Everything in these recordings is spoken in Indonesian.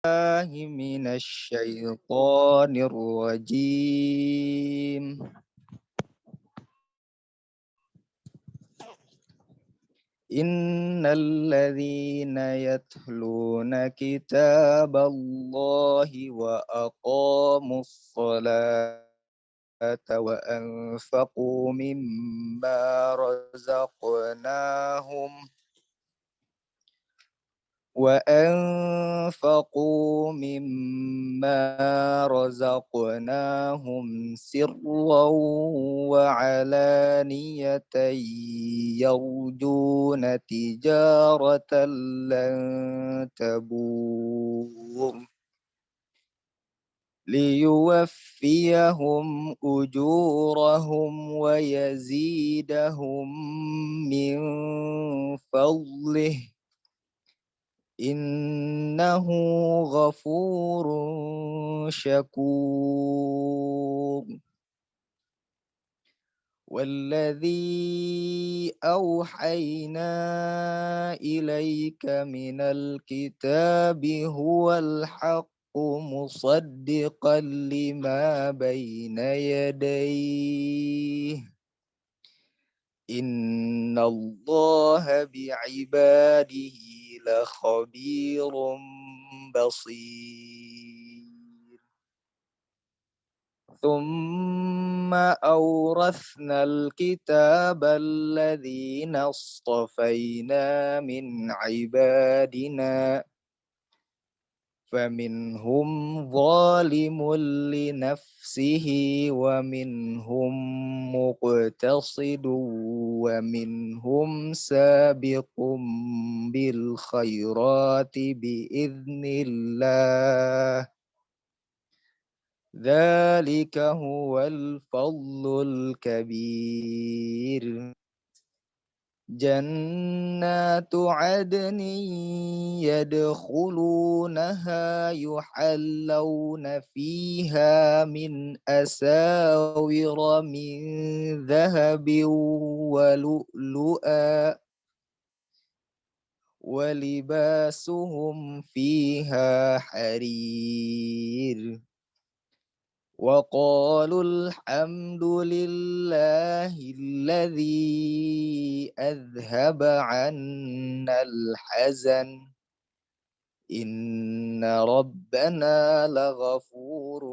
من الشيطان الرجيم. إن الذين يتلون كتاب الله وأقاموا الصلاة وأنفقوا مما رزقناهم سرا وعلانية يرجون تجارة لن تبور ليوفيهم أجورهم ويزيدهم من فضله إنه غفور شكور. والذي أوحينا إليك من الكتاب هو الحق مصدقا لما بين يديه إن الله بعباده لخبير بصير. ثم أورثنا الكتاب الذين اصطفينا من عبادنا فمنهم ظالم لنفسه ومنهم مقتصد ومنهم سابق بالخيرات بإذن الله ذلك هو الفضل الكبير. جنات عدن يدخلونها يحلون فيها من أساور من ذهب ولؤلؤا ولباسهم فيها حرير. وقالوا الحمد لله الذي أذهب عنا الحزن إن ربنا لغفور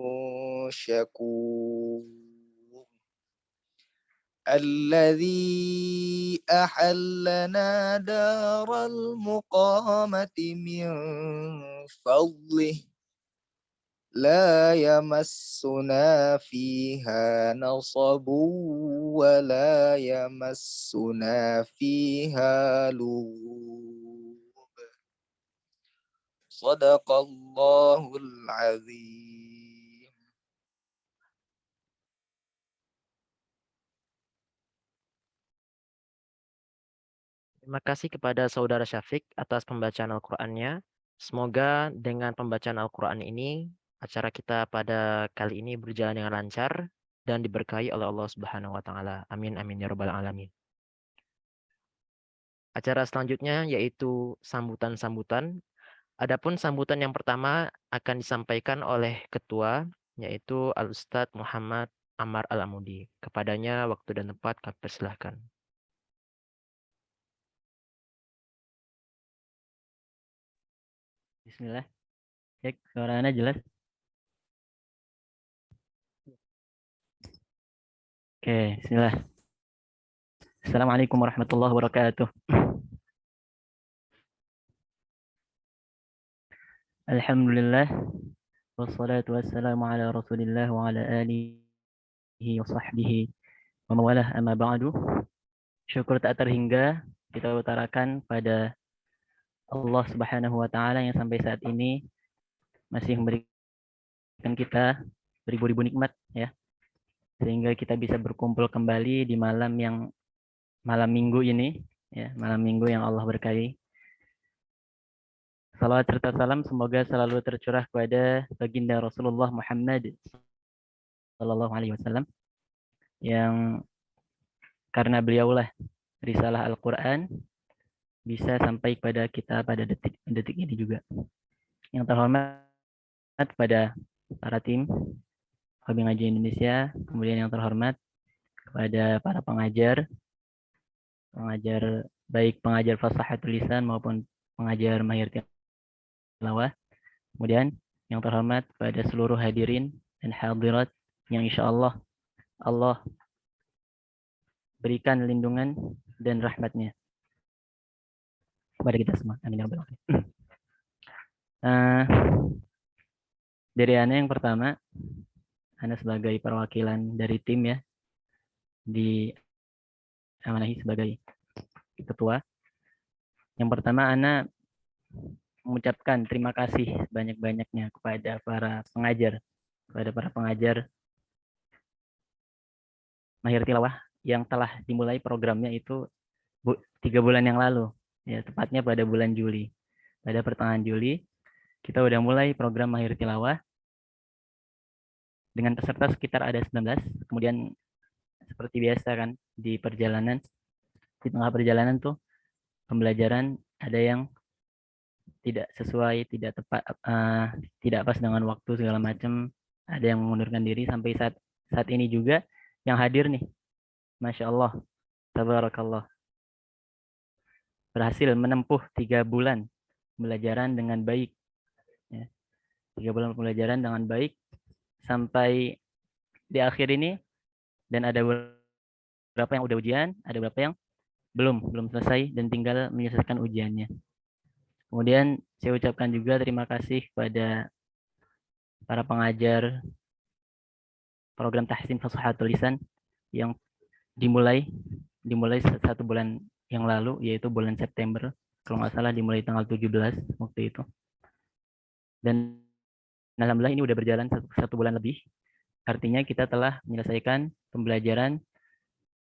شكور. الذي أحلنا دار المقامة من فضله لا يمسنا فيها نصب ولا يمسنا فيها لغوب. صدق الله العظيم. Terima kasih kepada Saudara Syafiq atas pembacaan Al-Qur'annya. Semoga dengan pembacaan Al-Qur'an ini, acara kita pada kali ini berjalan dengan lancar dan diberkahi oleh Allah Subhanahu wa taala. Amin amin ya rabbal alamin. Acara selanjutnya yaitu sambutan-sambutan. Adapun sambutan yang pertama akan disampaikan oleh ketua yaitu Al-Ustadz Muhammad Ammar Al-Amudi. Kepadanya waktu dan tempat kami persilahkan. Bismillah. Cek suaranya jelas. Oke, bismillah. Assalamualaikum warahmatullahi wabarakatuh. Alhamdulillah. Wassalatu wassalamu ala rasulillah wa ala alihi wa sahbihi wa mawalah amma ba'du. Syukur tak terhingga kita utarakan pada Allah Subhanahu wa taala yang sampai saat ini masih memberikan kita beribu-ribu nikmat ya. Sehingga kita bisa berkumpul kembali di malam Minggu ini ya, malam Minggu yang Allah berkahi. Salawat serta salam semoga selalu tercurah kepada baginda Rasulullah Muhammad Sallallahu Alaihi Wasallam yang karena beliaulah risalah Al-Quran bisa sampai kepada kita pada detik ini juga. Yang terhormat kepada para tim Hobi Ngaji Indonesia, kemudian yang terhormat kepada para pengajar baik pengajar fasahatul lisan maupun pengajar mahir tilawah. Kemudian yang terhormat kepada seluruh hadirin dan hadirat yang insya Allah berikan lindungan dan rahmatnya kepada kita semua. Amin ya rabbal alamin. Dari Ana yang pertama, Ana sebagai perwakilan dari tim ya, diamanahi sebagai ketua. Yang pertama, Ana mengucapkan terima kasih banyak-banyaknya kepada para pengajar mahir tilawah yang telah dimulai programnya itu 3 bulan yang lalu, ya tepatnya pada bulan Juli. Pada pertengahan Juli kita udah mulai program mahir tilawah dengan peserta sekitar ada 19. Kemudian seperti biasa kan di tengah perjalanan tuh pembelajaran ada yang tidak sesuai, tidak tepat, tidak pas dengan waktu segala macam. Ada yang mengundurkan diri sampai saat ini juga yang hadir nih, Masya Allah, tabarakallah, berhasil menempuh 3 bulan pembelajaran dengan baik. Ya, 3 bulan pembelajaran dengan baik sampai di akhir ini, dan ada beberapa yang udah ujian, ada beberapa yang belum selesai dan tinggal menyelesaikan ujiannya. Kemudian saya ucapkan juga terima kasih kepada para pengajar program Tahsin Fasahatul Lisan yang dimulai 1 bulan yang lalu, yaitu bulan September. Kalau nggak salah dimulai tanggal 17 waktu itu. Dan alhamdulillah ini udah berjalan 1 bulan lebih. Artinya kita telah menyelesaikan pembelajaran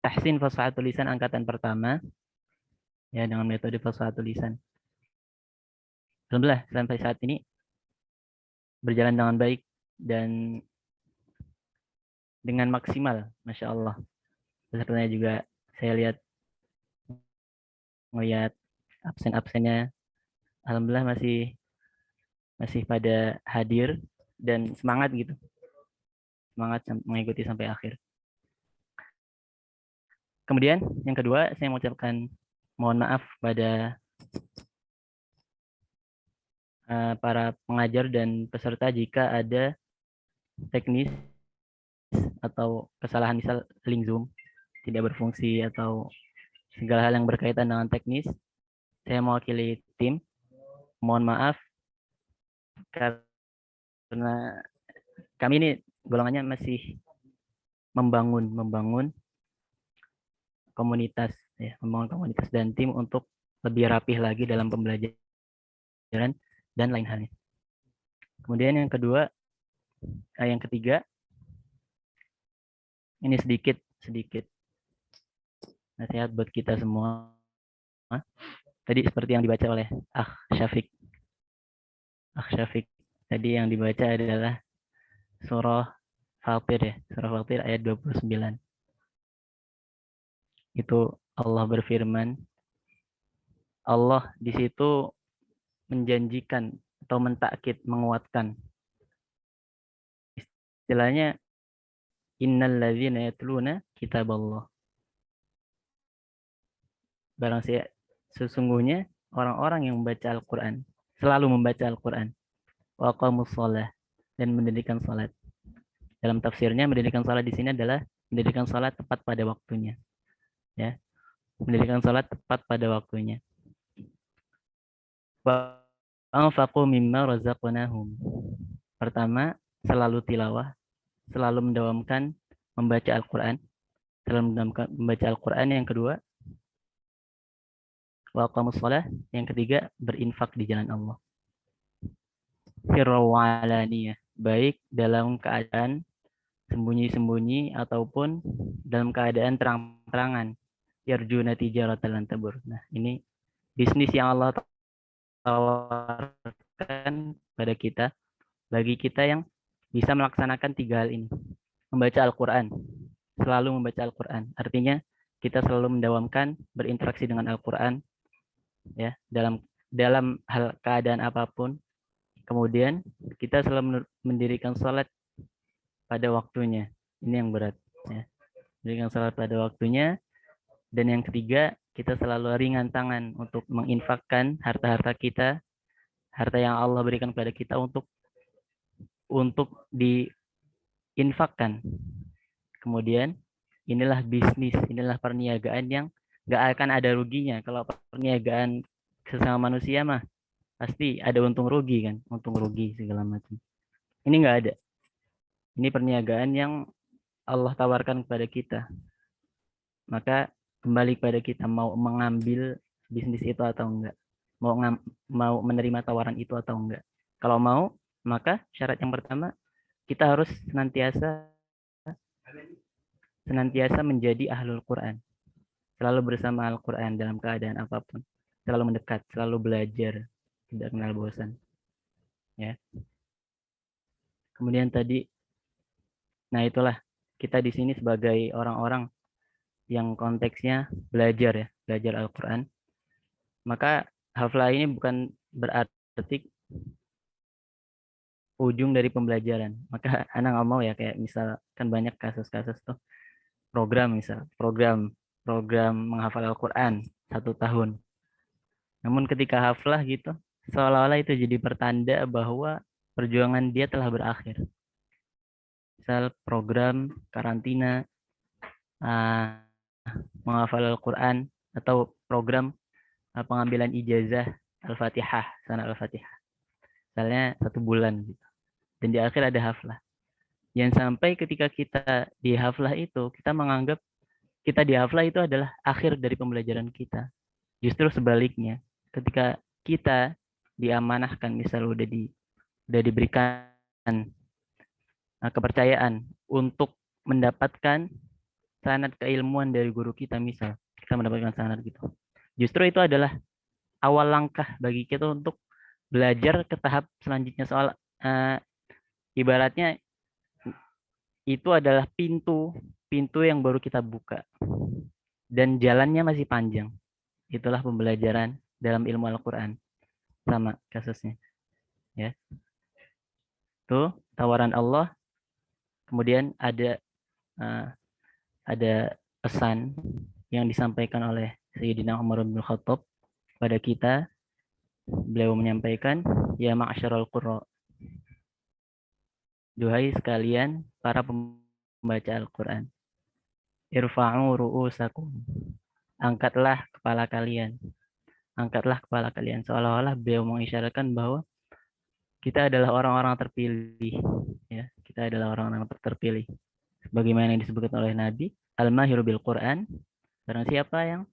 Tahsin Fasahatul Lisan angkatan pertama ya dengan metode Fasahatul Lisan. Alhamdulillah sampai saat ini berjalan dengan baik dan dengan maksimal, Masya Allah. Pesertanya juga saya melihat absen-absennya, alhamdulillah masih pada hadir dan semangat gitu, semangat mengikuti sampai akhir. Kemudian yang kedua, saya mengucapkan mohon maaf pada para pengajar dan peserta jika ada teknis atau kesalahan, misal link Zoom tidak berfungsi atau segala hal yang berkaitan dengan teknis. Saya mewakili tim, mohon maaf karena kami ini golongannya masih membangun komunitas ya, membangun komunitas dan tim untuk lebih rapih lagi dalam pembelajaran dan lain halnya. Kemudian yang ketiga, ini sedikit nasihat buat kita semua. Tadi seperti yang dibaca oleh Akh Syafiq. Tadi yang dibaca adalah surah Fatir ya, surah Fatir ayat 29. Itu Allah berfirman, Allah di situ menjanjikan atau mentakkid, menguatkan. Istilahnya innal ladzina yatluna kitaballah. Barang siapa, sesungguhnya orang-orang yang membaca Al-Qur'an, selalu membaca Al-Qur'an, wa aqamus shalah, dan mendirikan salat. Dalam tafsirnya mendirikan salat di sini adalah mendirikan salat tepat pada waktunya. Ya. Mendirikan salat tepat pada waktunya. Wa anfaqu mimma razaqnahum. Pertama, selalu tilawah, selalu mendawamkan membaca Al-Qur'an. Selalu mendawamkan membaca Al-Qur'an. Yang kedua, wa aqamus shalah. Yang ketiga, berinfak di jalan Allah. Sirra wa alaniyah, baik dalam keadaan sembunyi-sembunyi ataupun dalam keadaan terang-terangan. Yarjuna tijaratan lan tabur. Nah, ini bisnis yang Allah tawarkan pada kita, bagi kita yang bisa melaksanakan 3 hal ini. Membaca Al-Qur'an, selalu membaca Al-Qur'an. Artinya kita selalu mendawamkan berinteraksi dengan Al-Qur'an ya, dalam hal keadaan apapun Kemudian kita selalu mendirikan sholat pada waktunya. Ini yang berat. Ya. Mendirikan sholat pada waktunya. Dan yang ketiga, kita selalu ringan tangan untuk menginfakkan harta-harta kita, harta yang Allah berikan kepada kita untuk diinfakkan. Kemudian inilah bisnis, inilah perniagaan yang nggak akan ada ruginya. Kalau perniagaan sesama manusia mah pasti ada untung rugi kan, untung rugi segala macam. Ini nggak ada. Ini perniagaan yang Allah tawarkan kepada kita. Maka kembali kepada kita mau mengambil bisnis itu atau enggak, mau menerima tawaran itu atau enggak. Kalau mau, maka syarat yang pertama kita harus senantiasa menjadi ahlul Quran, selalu bersama Al-Quran dalam keadaan apapun, selalu mendekat, selalu belajar, tidak kenal bosan. Ya. Kemudian tadi, nah itulah kita di sini sebagai orang-orang yang konteksnya belajar ya, belajar Al-Quran. Maka haflah ini bukan berarti ujung dari pembelajaran. Maka anak nggak mau ya, kayak misalkan banyak kasus-kasus tuh program menghafal Al-Quran 1 tahun. Namun ketika haflah gitu, seolah-olah itu jadi pertanda bahwa perjuangan dia telah berakhir. Misal program karantina menghafal Al-Quran atau program pengambilan ijazah Al-Fatihah, sana Al-Fatihah. Misalnya 1 bulan gitu. Dan di akhir ada haflah. Yang sampai ketika kita di haflah itu, kita menganggap kita di haflah itu adalah akhir dari pembelajaran kita. Justru sebaliknya, ketika kita diamanahkan, misal udah diberikan kepercayaan untuk mendapatkan sanad keilmuan dari guru kita, misal kita mendapatkan sanad gitu. Justru itu adalah awal langkah bagi kita untuk belajar ke tahap selanjutnya. Soal ibaratnya itu adalah pintu yang baru kita buka dan jalannya masih panjang. Itulah pembelajaran dalam ilmu Al-Quran, sama kasusnya ya. Tuh tawaran Allah. Kemudian ada pesan yang disampaikan oleh Sayyidina Umar bin Khattab pada kita. Beliau menyampaikan, ya ma'asyarul qurra, duhai sekalian para pembaca Al-Quran, irfa'u ru'usakum, angkatlah kepala kalian. Angkatlah kepala kalian. Seolah-olah beliau mengisyaratkan bahwa kita adalah orang-orang terpilih. Ya, kita adalah orang-orang terpilih. Bagaimana yang disebutkan oleh Nabi, al-mahiru bil Quran, barang siapa yang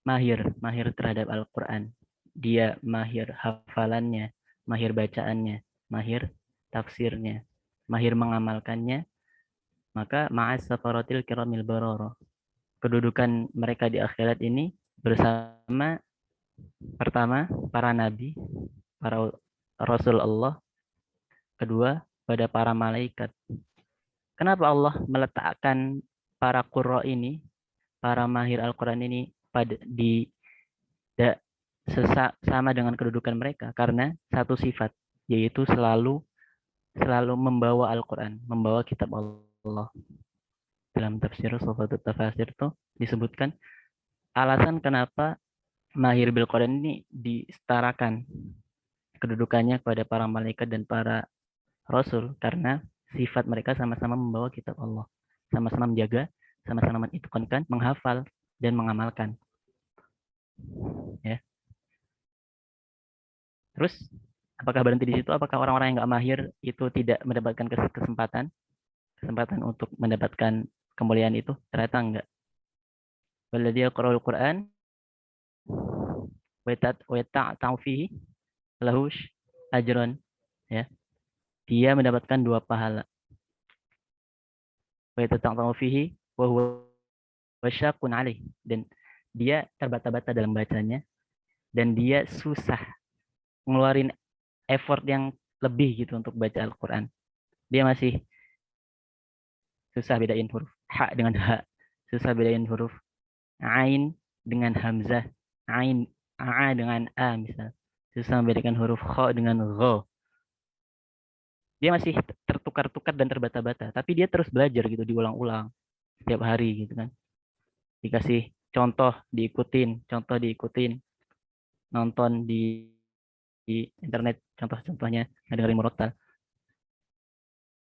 mahir terhadap Al-Quran, dia mahir hafalannya, mahir bacaannya, mahir tafsirnya, mahir mengamalkannya, maka ma'as safaratil kiramil barara. Kedudukan mereka di akhirat ini bersama pertama para nabi, para rasul Allah, kedua pada para malaikat. Kenapa Allah meletakkan para qurra ini, para mahir Al-Quran ini sama dengan kedudukan mereka? Karena satu sifat, yaitu selalu membawa Al-Quran, membawa kitab Allah. Dalam tafsir Sofatut Tafasir itu disebutkan alasan kenapa mahir bil Quran ini disetarakan kedudukannya kepada para malaikat dan para rasul, karena sifat mereka sama-sama membawa kitab Allah, sama-sama menjaga, sama-sama menitqankan, menghafal dan mengamalkan. Ya. Terus apakah berhenti di situ? Apakah orang-orang yang nggak mahir itu tidak mendapatkan kesempatan untuk mendapatkan kemuliaan itu? Ternyata enggak. Walladzi yaqra'ul Qur'an wa yata'u fihi lahu ajran, ya. Dia mendapatkan 2 pahala. Wa yata'u fihi wa huwa wasyaqqun alaih, dan dia terbata-bata dalam bacanya dan dia susah ngeluarin effort yang lebih gitu untuk baca Al-Quran. Dia masih susah bedain huruf ha dengan ha, susah bedain huruf ain dengan hamzah, ain a dengan a misal, susah membedakan huruf kha dengan gha. Dia masih tertukar-tukar dan terbata-bata, tapi dia terus belajar gitu, diulang-ulang setiap hari gitu kan. Dikasih contoh diikutin, nonton di internet contoh-contohnya, dengerin murotal.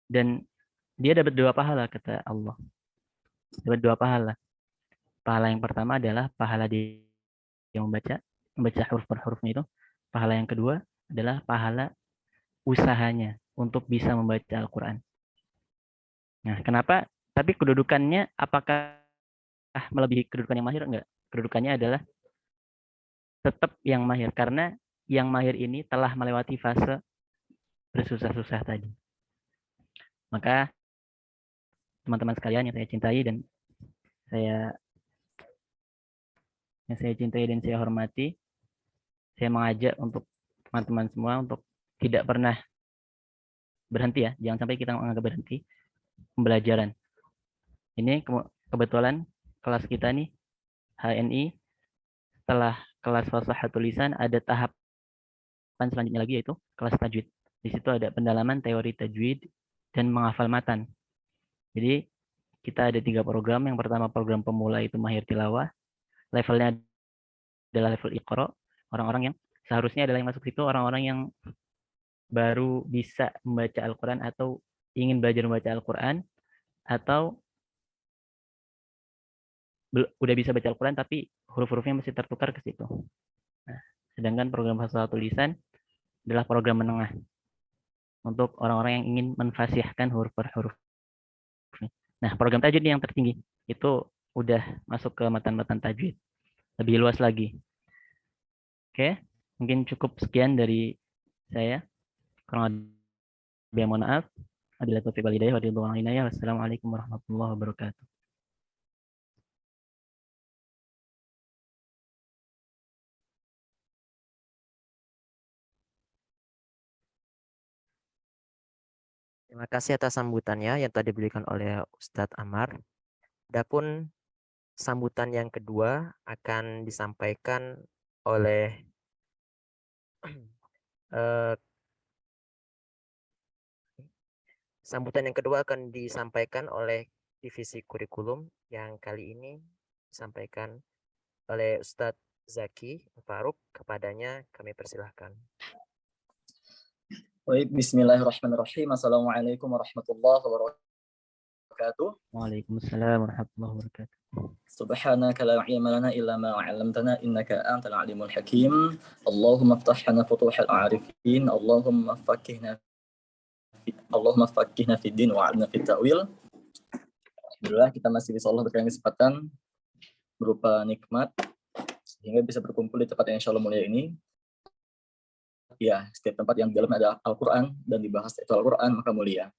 Dan dia dapat 2 pahala kata Allah. Dapat 2 pahala. Pahala yang pertama adalah pahala dia yang membaca huruf per hurufnya itu. Pahala yang kedua adalah pahala usahanya untuk bisa membaca Al-Quran. Nah, kenapa? Tapi kedudukannya apakah melebihi kedudukan yang mahir? Enggak. Kedudukannya adalah tetap yang mahir. Karena yang mahir ini telah melewati fase bersusah-susah tadi. Maka teman-teman sekalian yang saya cintai dan saya hormati, saya mengajak untuk teman-teman semua untuk tidak pernah berhenti ya. Jangan sampai kita menganggap berhenti pembelajaran. Ini kebetulan kelas kita nih HNI, setelah kelas fasahatul lisan ada tahapan selanjutnya lagi, yaitu kelas tajwid. Di situ ada pendalaman teori tajwid dan menghafal matan. Jadi kita ada 3 program. Yang pertama program pemula itu mahir tilawah. Levelnya adalah level Iqra. Orang-orang yang seharusnya adalah yang masuk situ orang-orang yang baru bisa membaca Al-Quran atau ingin belajar membaca Al-Quran, atau udah bisa baca Al-Quran tapi huruf-hurufnya masih tertukar ke situ. Nah, sedangkan program fasahatul lisan adalah program menengah untuk orang-orang yang ingin menfasihkan huruf per huruf. Nah, program tajwid yang tertinggi itu udah masuk ke matan-matan tajwid, lebih luas lagi. Oke, mungkin cukup sekian dari saya. Kurang lebih mohon maaf. Wabillahi taufiq wal hidayah. Wassalamualaikum warahmatullahi wabarakatuh. Terima kasih atas sambutannya yang tadi diberikan oleh Ustadz Amar. Adapun sambutan yang kedua akan disampaikan oleh divisi kurikulum yang kali ini disampaikan oleh Ustadz Zaki Faruk. Kepadanya kami persilahkan. Baik, bismillahirrahmanirrahim. Assalamualaikum warahmatullahi wabarakatuh. Waalaikumsalam warahmatullahi wabarakatuh. Subhanaka la ilma lana illa ma 'allamtana innaka antal alimul hakim. Allahumma iftah lana futuhal arifin. Allahumma faqihna fid din wa 'allimna fit ta'wil. Alhamdulillah kita masih bisa Allah berikan kesempatan berupa nikmat sehingga bisa berkumpul di tempat yang insyaallah mulia ini. Ya, setiap tempat yang di dalamnya ada Al-Quran dan dibahas itu Al-Quran maka mulia.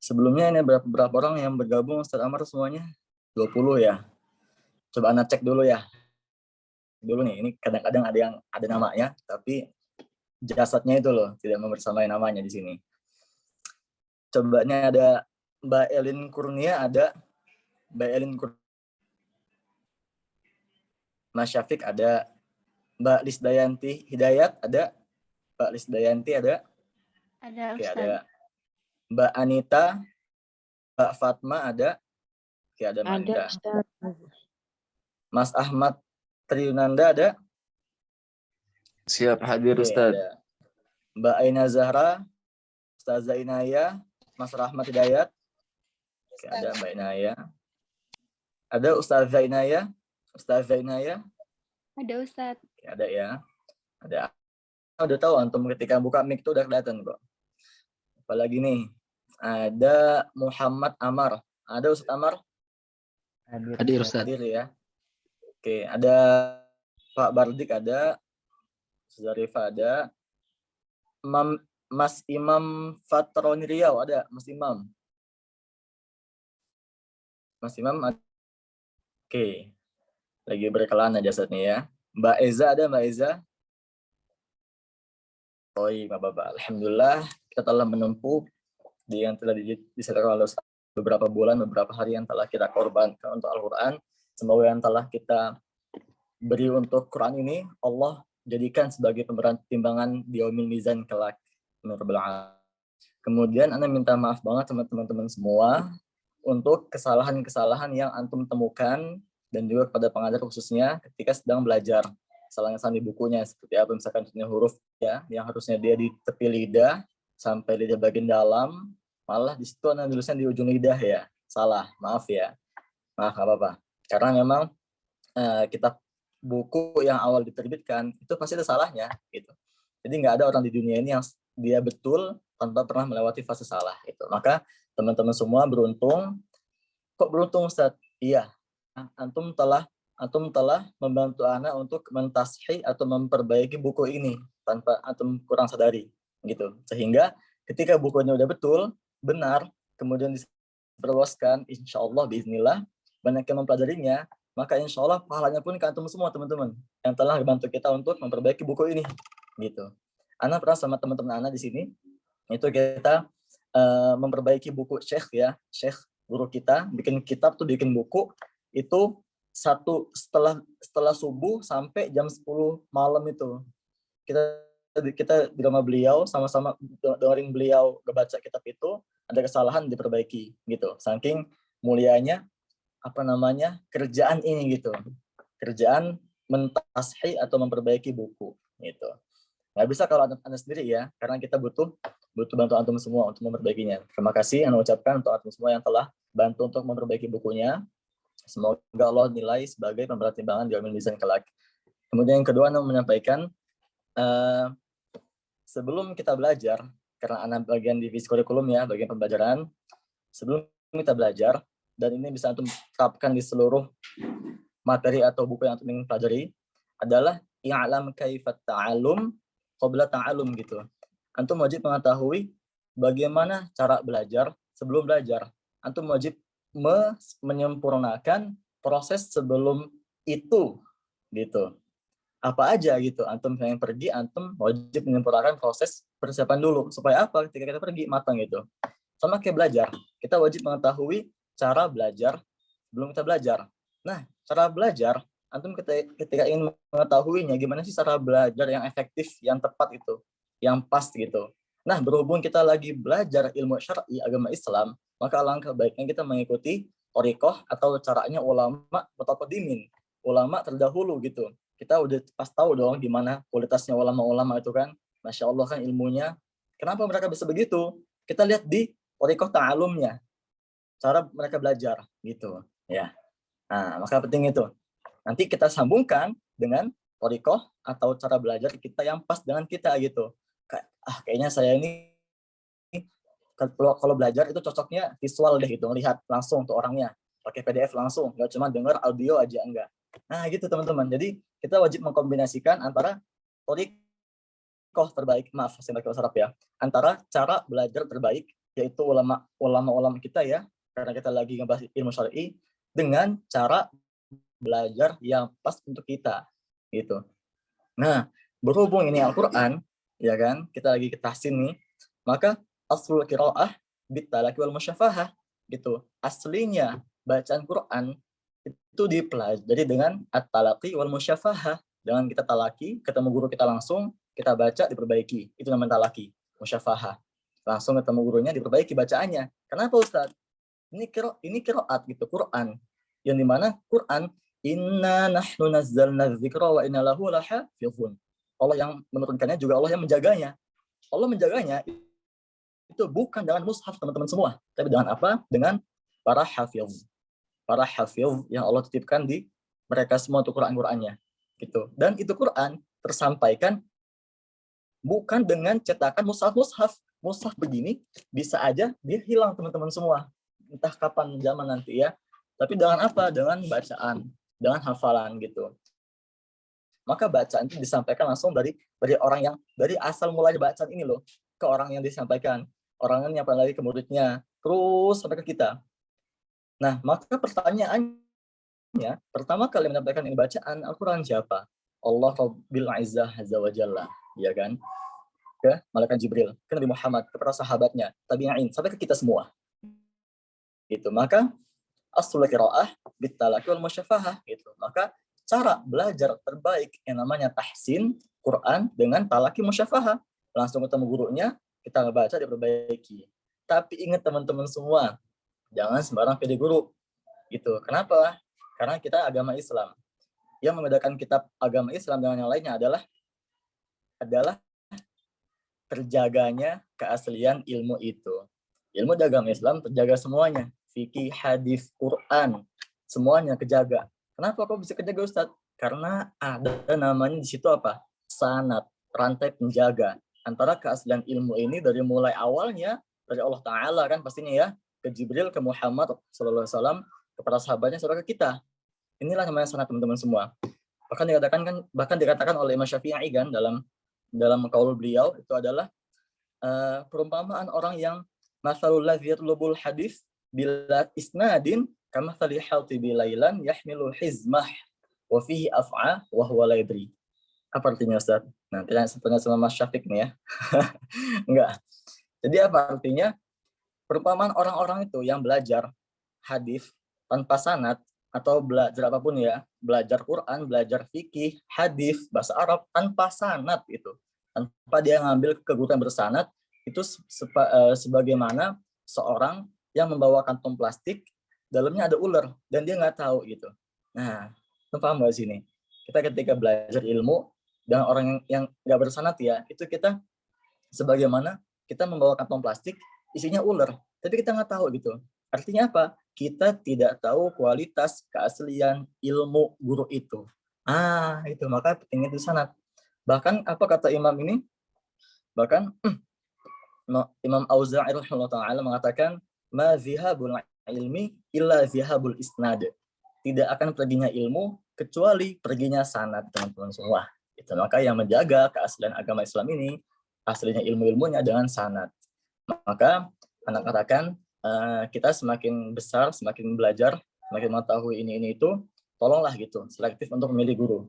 Sebelumnya ini berapa orang yang bergabung Ustaz Amar semuanya? 20 ya. Coba Anda cek dulu ya. Dulu nih, ini kadang-kadang ada yang ada namanya, tapi jasadnya itu loh, tidak membersamai namanya di sini. Coba ini ada Mbak Elin Kurnia, ada Mbak Elin Kurnia. Mas Syafiq ada, Mbak Lisdayanti Hidayat ada, Mbak Lisdayanti ada. Ada, Oke, Ustaz. ada Mbak Anita, Mbak Fatma ada. Oke, ada Mbak Anita. Ustaz. Mas Ahmad Triunanda ada. Siap hadir Oke, Ustaz. ada Mbak Aina Zahra, Ustazah Inaya, Mas Rahmat Hidayat. Oke, ada Mbak Inaya. Ada Ustazah Inaya. Ustazah Inaya. Ada, Ustaz. Oke, ada ya. Ada. Udah tahu antum ketika buka mic itu udah kelihatan kok. Apalagi nih. Ada Muhammad Amar. Ada Ustaz Amar? Hadir Ustaz. Hadir ya. Oke, ada Pak Bardik ada. Zarifa ada. Mas Imam Fatroni Riau ada. Mas Imam. Mas Imam ada. Oke. Lagi berkelana jasadnya ya. Mbak Eza ada, Mbak Eza? Oh iya, Bapak. Alhamdulillah kita telah menempuh yang telah diserahkan oleh beberapa bulan, beberapa hari yang telah kita korbankan untuk Al-Quran. Semoga yang telah kita beri untuk Quran ini, Allah jadikan sebagai timbangan di yaumil mizan kelak. Kemudian Ana minta maaf banget sama teman-teman semua untuk kesalahan-kesalahan yang antum temukan dan juga kepada pengajar khususnya ketika sedang belajar. Kesalahan-kesalahan di bukunya seperti apa, misalkan huruf ya yang harusnya dia di tepi lidah sampai lidah bagian dalam, malah di situ Ana tulisnya di ujung lidah ya. Salah, maaf ya. Maaf, nggak apa-apa. Karena memang kitab buku yang awal diterbitkan itu pasti ada salahnya gitu. Jadi nggak ada orang di dunia ini yang dia betul tanpa pernah melewati fase salah itu. Maka teman-teman semua beruntung. Kok beruntung Ustaz? Iya, antum telah membantu Ana untuk mentashih atau memperbaiki buku ini tanpa antum kurang sadari gitu. Sehingga ketika bukunya udah betul, benar, kemudian diperluaskan, insya Allah biiznillah banyak yang mempelajarinya, maka insya Allah pahalanya pun ke antum semua teman-teman yang telah membantu kita untuk memperbaiki buku ini gitu. Ana pernah sama teman-teman Ana di sini itu kita memperbaiki buku Syekh ya, Syekh guru kita bikin kitab tuh, bikin buku itu setelah subuh sampai jam 10 malam itu kita di rumah beliau sama-sama dengerin beliau ngebaca kitab itu, ada kesalahan diperbaiki gitu. Saking mulianya kerjaan ini gitu, kerjaan mentashih atau memperbaiki buku gitu. Nggak bisa kalau Anda sendiri ya, karena kita butuh bantu antum semua untuk memperbaikinya. Terima kasih Anda ucapkan untuk antum semua yang telah bantu untuk memperbaiki bukunya. Semoga Allah nilai sebagai pemberat timbangan di yaumil mizan kelak. Kemudian yang kedua Anda menyampaikan sebelum kita belajar, karena Anda bagian divisi kurikulum ya, bagian pembelajaran, sebelum kita belajar, dan ini bisa antum terapkan di seluruh materi atau buku yang antum ingin pelajari, adalah i'lam kaifat ta'alum qabla ta'alum gitu. Antum wajib mengetahui bagaimana cara belajar sebelum belajar. Antum wajib menyempurnakan proses sebelum itu gitu. Apa aja gitu, antum yang pergi, antum wajib menyempurnakan proses persiapan dulu. Supaya apa? Ketika kita pergi matang gitu. Sama kayak belajar, kita wajib mengetahui cara belajar sebelum kita belajar. Nah, cara belajar, antum ketika ingin mengetahuinya, gimana sih cara belajar yang efektif, yang tepat gitu, yang pas gitu. Nah, berhubung kita lagi belajar ilmu syar'i agama Islam, maka alangkah baiknya kita mengikuti thariqah atau caranya ulama mutaqaddimin, ulama terdahulu gitu. Kita udah pas tahu dong gimana kualitasnya ulama-ulama itu kan. Masya Allah kan ilmunya. Kenapa mereka bisa begitu? Kita lihat di thariqah ta'alumnya, cara mereka belajar gitu ya. Nah, maka penting itu. Nanti kita sambungkan dengan thariqah atau cara belajar kita yang pas dengan kita gitu. Kayaknya saya ini kalau belajar itu cocoknya visual deh gitu, melihat langsung tuh orangnya, pakai PDF langsung, nggak cuma dengar audio aja, enggak. Nah gitu teman-teman, jadi kita wajib mengkombinasikan antara thariqah terbaik, maaf saya pakai bahasa Arab ya, antara cara belajar terbaik yaitu ulama kita ya, karena kita lagi ngebahas ilmu syar'i, dengan cara belajar yang pas untuk kita gitu. Nah, berhubung ini Al-Qur'an ya kan, kita lagi ke tahsin nih, maka aslul qiraah bitalaqi wal musyafahah gitu. Aslinya bacaan Quran itu dipelajari dengan at-talaqi wal musyafahah. Dengan kita talaki, ketemu guru kita langsung, kita baca, diperbaiki. Itu namanya talaki, musyafahah. Langsung ketemu gurunya, diperbaiki bacaannya. Kenapa Ustaz? Ini qiraat gitu, Quran. Yang dimana Quran, inna nahnu nazzalna dzikra wa inna lahu lahafizun. Allah yang menurunkannya, juga Allah yang menjaganya. Allah menjaganya itu bukan dengan mushaf teman-teman semua, tapi dengan apa? Dengan para hafiz. Para hafiz yang Allah titipkan di mereka semua untuk Quran-Qurannya. Gitu. Dan itu Quran tersampaikan bukan dengan cetakan mushaf-mushaf. Mushaf begini bisa aja dia hilang teman-teman semua. Entah kapan zaman nanti ya. Tapi dengan apa? Dengan bacaan, dengan hafalan gitu. Maka bacaan itu disampaikan langsung dari orang yang dari asal mulai bacaan ini loh ke orang yang disampaikan. Orang yang nyampe lagi ke muridnya, terus sampai ke kita. Nah, maka pertanyaannya, pertama kali menyampaikan ini bacaan Al-Quran siapa? Allah Rabbil Izzah Azza wa Jalla, ya kan? Ke malaikat Jibril, ke Nabi Muhammad, kepada sahabatnya, tabi'in, sampai ke kita semua. Gitu. Maka aslul qiraah bitalaqi wal musyafahah gitu. Maka cara belajar terbaik yang namanya tahsin, Quran dengan talaki musyafahah. Langsung ketemu gurunya, kita ngebaca, diperbaiki. Tapi ingat teman-teman semua, jangan sembarang pilih guru. Gitu. Kenapa? Karena kita agama Islam. Yang membedakan kitab agama Islam dengan yang lainnya adalah terjaganya keaslian ilmu itu. Ilmu di agama Islam terjaga semuanya. Fikih, hadis, Quran, semuanya kejaga. Kenapa kok bisa kejaga, Ustadz? Karena ada namanya di situ apa? Sanad, rantai penjaga antara keaslian ilmu ini dari mulai awalnya dari Allah Ta'ala kan pastinya ya, ke Jibril, ke Muhammad sallallahu alaihi wasallam, kepada sahabatnya, sampai ke kita. Inilah namanya sanad, teman-teman semua. Bahkan dikatakan oleh Imam Syafi'i kan dalam qaul beliau itu adalah perumpamaan orang yang masalul ladzi yatlubul hadis bila isnadin kama thali halti bilailan yahmilu hizmah wa fihi af'a wa huwa la yadri. Apa artinya, Ustaz? Nanti tanya sama Mas Syafiq nih ya. Enggak. Jadi apa artinya? Perumpamaan orang-orang itu yang belajar hadis tanpa sanad atau belajar apapun ya, belajar Quran, belajar fikih, hadis, bahasa Arab tanpa sanad itu. Tanpa dia ngambil keguruan bersanad, itu sebagaimana seorang yang membawa kantong plastik, dalamnya ada ular, dan dia nggak tahu gitu. Nah, paham nggak sini? Kita ketika belajar ilmu dengan orang yang nggak bersanad ya, itu kita sebagaimana kita membawa kantong plastik, isinya ular, tapi kita nggak tahu gitu. Artinya apa? Kita tidak tahu kualitas keaslian ilmu guru itu. Itu maka pentingnya itu sanad. Bahkan apa kata imam ini? Bahkan Imam Auza'i rahimahullah ta'ala mengatakan, ma zihabul ilmi illa zihabul isnad. Tidak akan perginya ilmu kecuali perginya sanad, teman-teman semua. Itu maka yang menjaga keaslian agama Islam ini, aslinya ilmu-ilmunya dengan sanad. Maka anak katakan kita semakin besar, semakin belajar, semakin mengetahui ini itu, tolonglah gitu, selektif untuk memilih guru.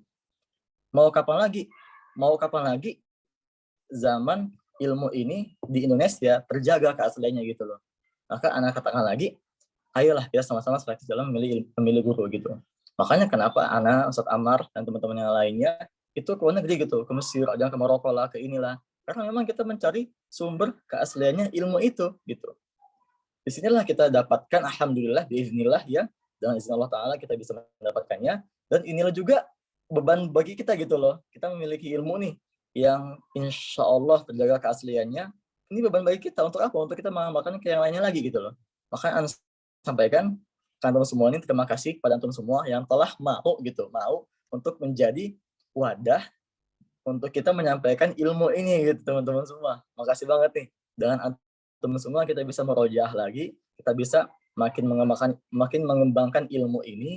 Mau kapan lagi zaman ilmu ini di Indonesia terjaga keasliannya gitu loh. Maka anak katakan lagi, ayolah kita sama-sama selektif dalam memilih guru gitu. Makanya kenapa anak, Ustadz Ammar dan teman-teman yang lainnya itu ke luar negeri gitu, ke Mesir, jangan ke Maroko lah, ke inilah. Karena memang kita mencari sumber keasliannya ilmu itu gitu. Disinilah kita dapatkan, alhamdulillah, biiznillah ya, dengan izin Allah Ta'ala kita bisa mendapatkannya. Dan inilah juga beban bagi kita gitu loh. Kita memiliki ilmu nih yang insya Allah terjaga keasliannya. Ini beban bagi kita untuk apa? Untuk kita mengamalkan ke yang lainnya lagi gitu loh. Makanya Anda sampaikan kantor semua ini, terima kasih kepada antum semua yang telah mau untuk menjadi wadah untuk kita menyampaikan ilmu ini gitu, teman-teman semua. Makasih banget nih. Dengan teman semua kita bisa merojah lagi, kita bisa makin mengembangkan ilmu ini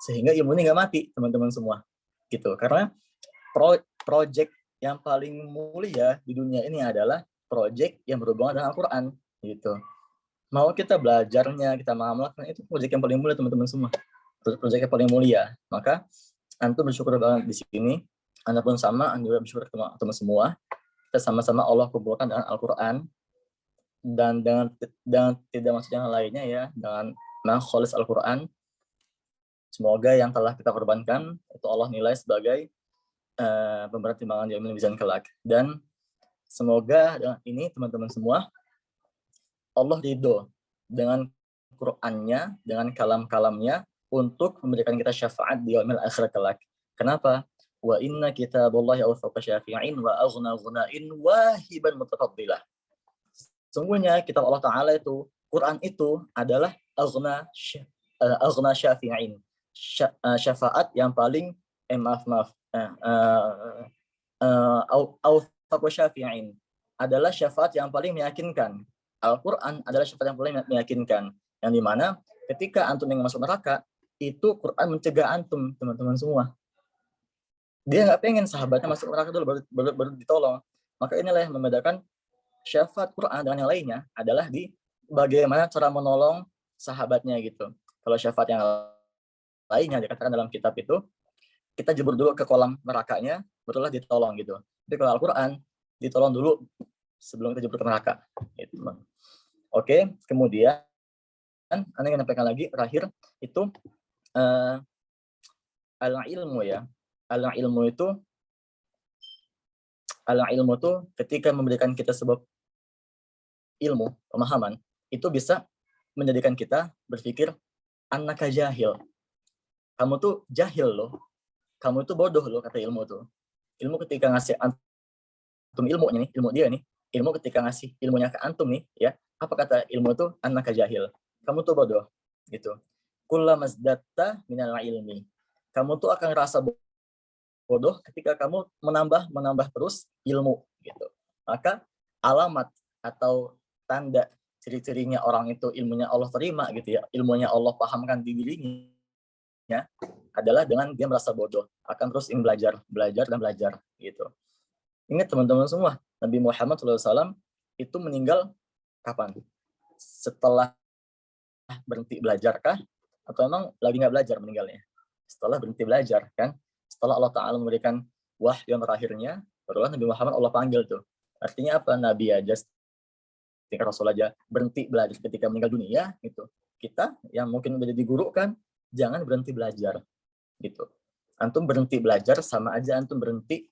sehingga ilmu ini nggak mati, teman-teman semua. Gitu. Karena project yang paling mulia di dunia ini adalah project yang berhubungan dengan Al-Quran. Gitu. Mau kita belajarnya, kita mengamalkan, itu project yang paling mulia, teman-teman semua. Project yang paling mulia. Maka antum bersyukur banget di sini. Anda pun sama, Anda juga bersyukur teman-teman semua. Kita sama-sama Allah kumpulkan dengan Al-Quran dan dengan tidak maksud yang lainnya ya, dengan mengkhalis Al-Quran. Semoga yang telah kita korbankan itu Allah nilai sebagai pemberat timbangan di yaumil mizan kelak. Dan semoga dengan ini teman-teman semua Allah ridho dengan Qurannya, dengan kalam-kalamnya untuk memberikan kita syafaat di yaumil akhir kelak. Kenapa? Wa inna kitaballahi awfaqa syafi'in wa aghna ghunain wahiban mutafaddilah. Sungguhnya kitab Allah Ta'ala itu, Quran itu adalah aghna syafi'in. Syafaat yang paling, awfaqa syafi'in. Adalah syafaat yang paling meyakinkan. Al-Quran adalah syafaat yang paling meyakinkan. Yang dimana ketika antum yang masuk neraka, itu Quran mencegah antum, teman-teman semua. Dia nggak pengen sahabatnya masuk neraka dulu baru ditolong. Maka inilah yang membedakan syafaat Quran dengan yang lainnya adalah di bagaimana cara menolong sahabatnya gitu. Kalau syafaat yang lainnya dikatakan dalam kitab itu, kita jebur dulu ke kolam nerakanya, barulah ditolong gitu. Tapi kalau Al-Quran, ditolong dulu sebelum kita jebur ke neraka. Gitu. Oke, kemudian Anda ingin menyampaikan lagi terakhir itu al-ilmu ya. Al-ilmu itu Al-ilmu tuh ketika memberikan kita sebuah ilmu, pemahaman, itu bisa menjadikan kita berpikir annaka jahil. Kamu tuh jahil loh. Kamu tuh bodoh loh, kata ilmu tuh. Ilmu ketika ngasih antum ilmunya nih, ilmu dia nih, ilmu ketika ngasih ilmunya ke antum nih, ya, apa kata ilmu tuh? Annaka jahil. Kamu tuh bodoh, gitu. Kullamazdata minal ilmi. Kamu tuh akan rasa bodoh ketika kamu menambah terus ilmu, gitu. Maka alamat atau tanda ciri-cirinya orang itu ilmunya Allah terima, gitu ya, ilmunya Allah pahamkan di dirinya, adalah dengan dia merasa bodoh, akan terus ingin belajar, gitu. Ingat teman-teman semua, Nabi Muhammad SAW itu meninggal kapan? Setelah berhenti belajar kah? Atau emang lagi nggak belajar meninggalnya? Setelah berhenti belajar, kan? Setelah Allah Ta'ala memberikan wahyu yang terakhirnya, barulah Nabi Muhammad Allah panggil tuh. Artinya apa? Nabi aja, Rasul aja berhenti belajar ketika meninggal dunia, gitu. Kita yang mungkin udah jadi guru kan, jangan berhenti belajar, gitu. Antum berhenti belajar sama aja antum berhenti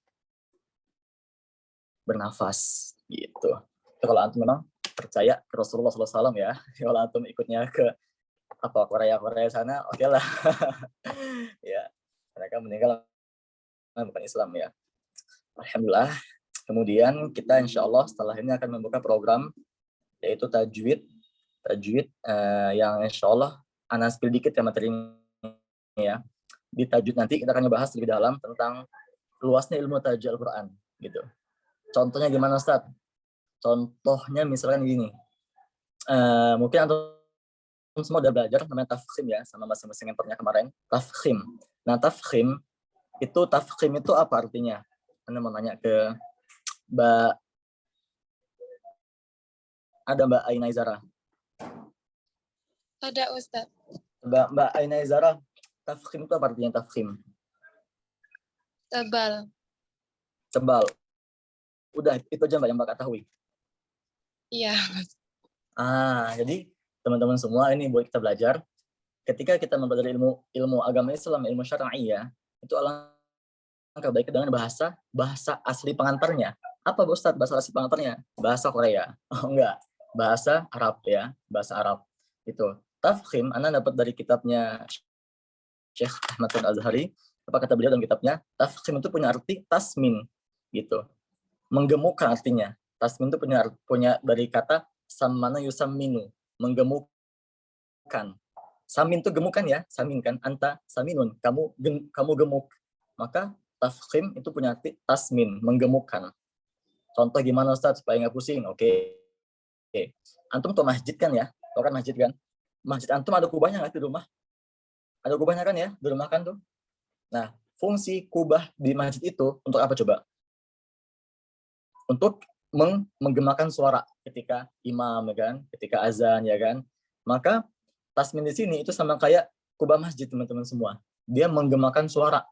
bernafas, gitu. Kalau antum memang percaya ke Rasulullah SAW ya, kalau antum ikutnya ke Korea sana, oke lah. Ya, mereka meninggal bukan Islam ya. Alhamdulillah. Kemudian kita insya Allah setelah ini akan membuka program yaitu tajwid yang insya Allah anak spill dikit ya materinya ya. Di tajwid nanti kita akan membahas lebih dalam tentang luasnya ilmu tajwid Al-Quran gitu. Contohnya gimana Ustaz? Contohnya misalkan gini, mungkin antum semua udah belajar namanya tafkhim ya sama masing-masing yang pernah kemarin. Tafkhim. Nah tafkhim itu apa artinya? Anda mau nanya ke Mbak Ainaizara. Ada Ustaz. Mbak Ainaizara, tafkhim itu apa artinya tafkhim? Tebal. Udah, itu aja Mbak yang Mbak ketahui. Iya. Jadi teman-teman semua ini buat kita belajar. Ketika kita mempelajari ilmu agama Islam, ilmu syar'i ya, itu alangkah baiknya dengan bahasa asli pengantarnya. Apa Ustaz bahasa asli pengantarnya? Bahasa Korea. Oh enggak, bahasa Arab ya, bahasa Arab. Itu. Tafkhim Anda dapat dari kitabnya Syekh Ahmad Al-Azhari. Apa kata beliau dalam kitabnya? Tafkhim itu punya arti tasmin gitu. Menggemukkan artinya. Tasmin itu punya dari kata samana yusamminu, menggemukkan. Samin itu gemukan ya, samin kan, anta saminun, kamu gemuk. Maka tafkhim itu punya arti tasmin, menggemukkan. Contoh gimana Ustaz supaya nggak pusing? Oke. Antum tuh masjid kan ya? Tahu kan masjid kan? Masjid antum ada kubahnya nggak di rumah? Ada kubahnya kan ya? Di rumah kan tuh. Nah, fungsi kubah di masjid itu untuk apa coba? Untuk menggemakan suara ketika imam ya kan, ketika azan ya kan. Maka tasmin di sini itu sama kayak kubah masjid teman-teman semua. Dia menggemakan suara.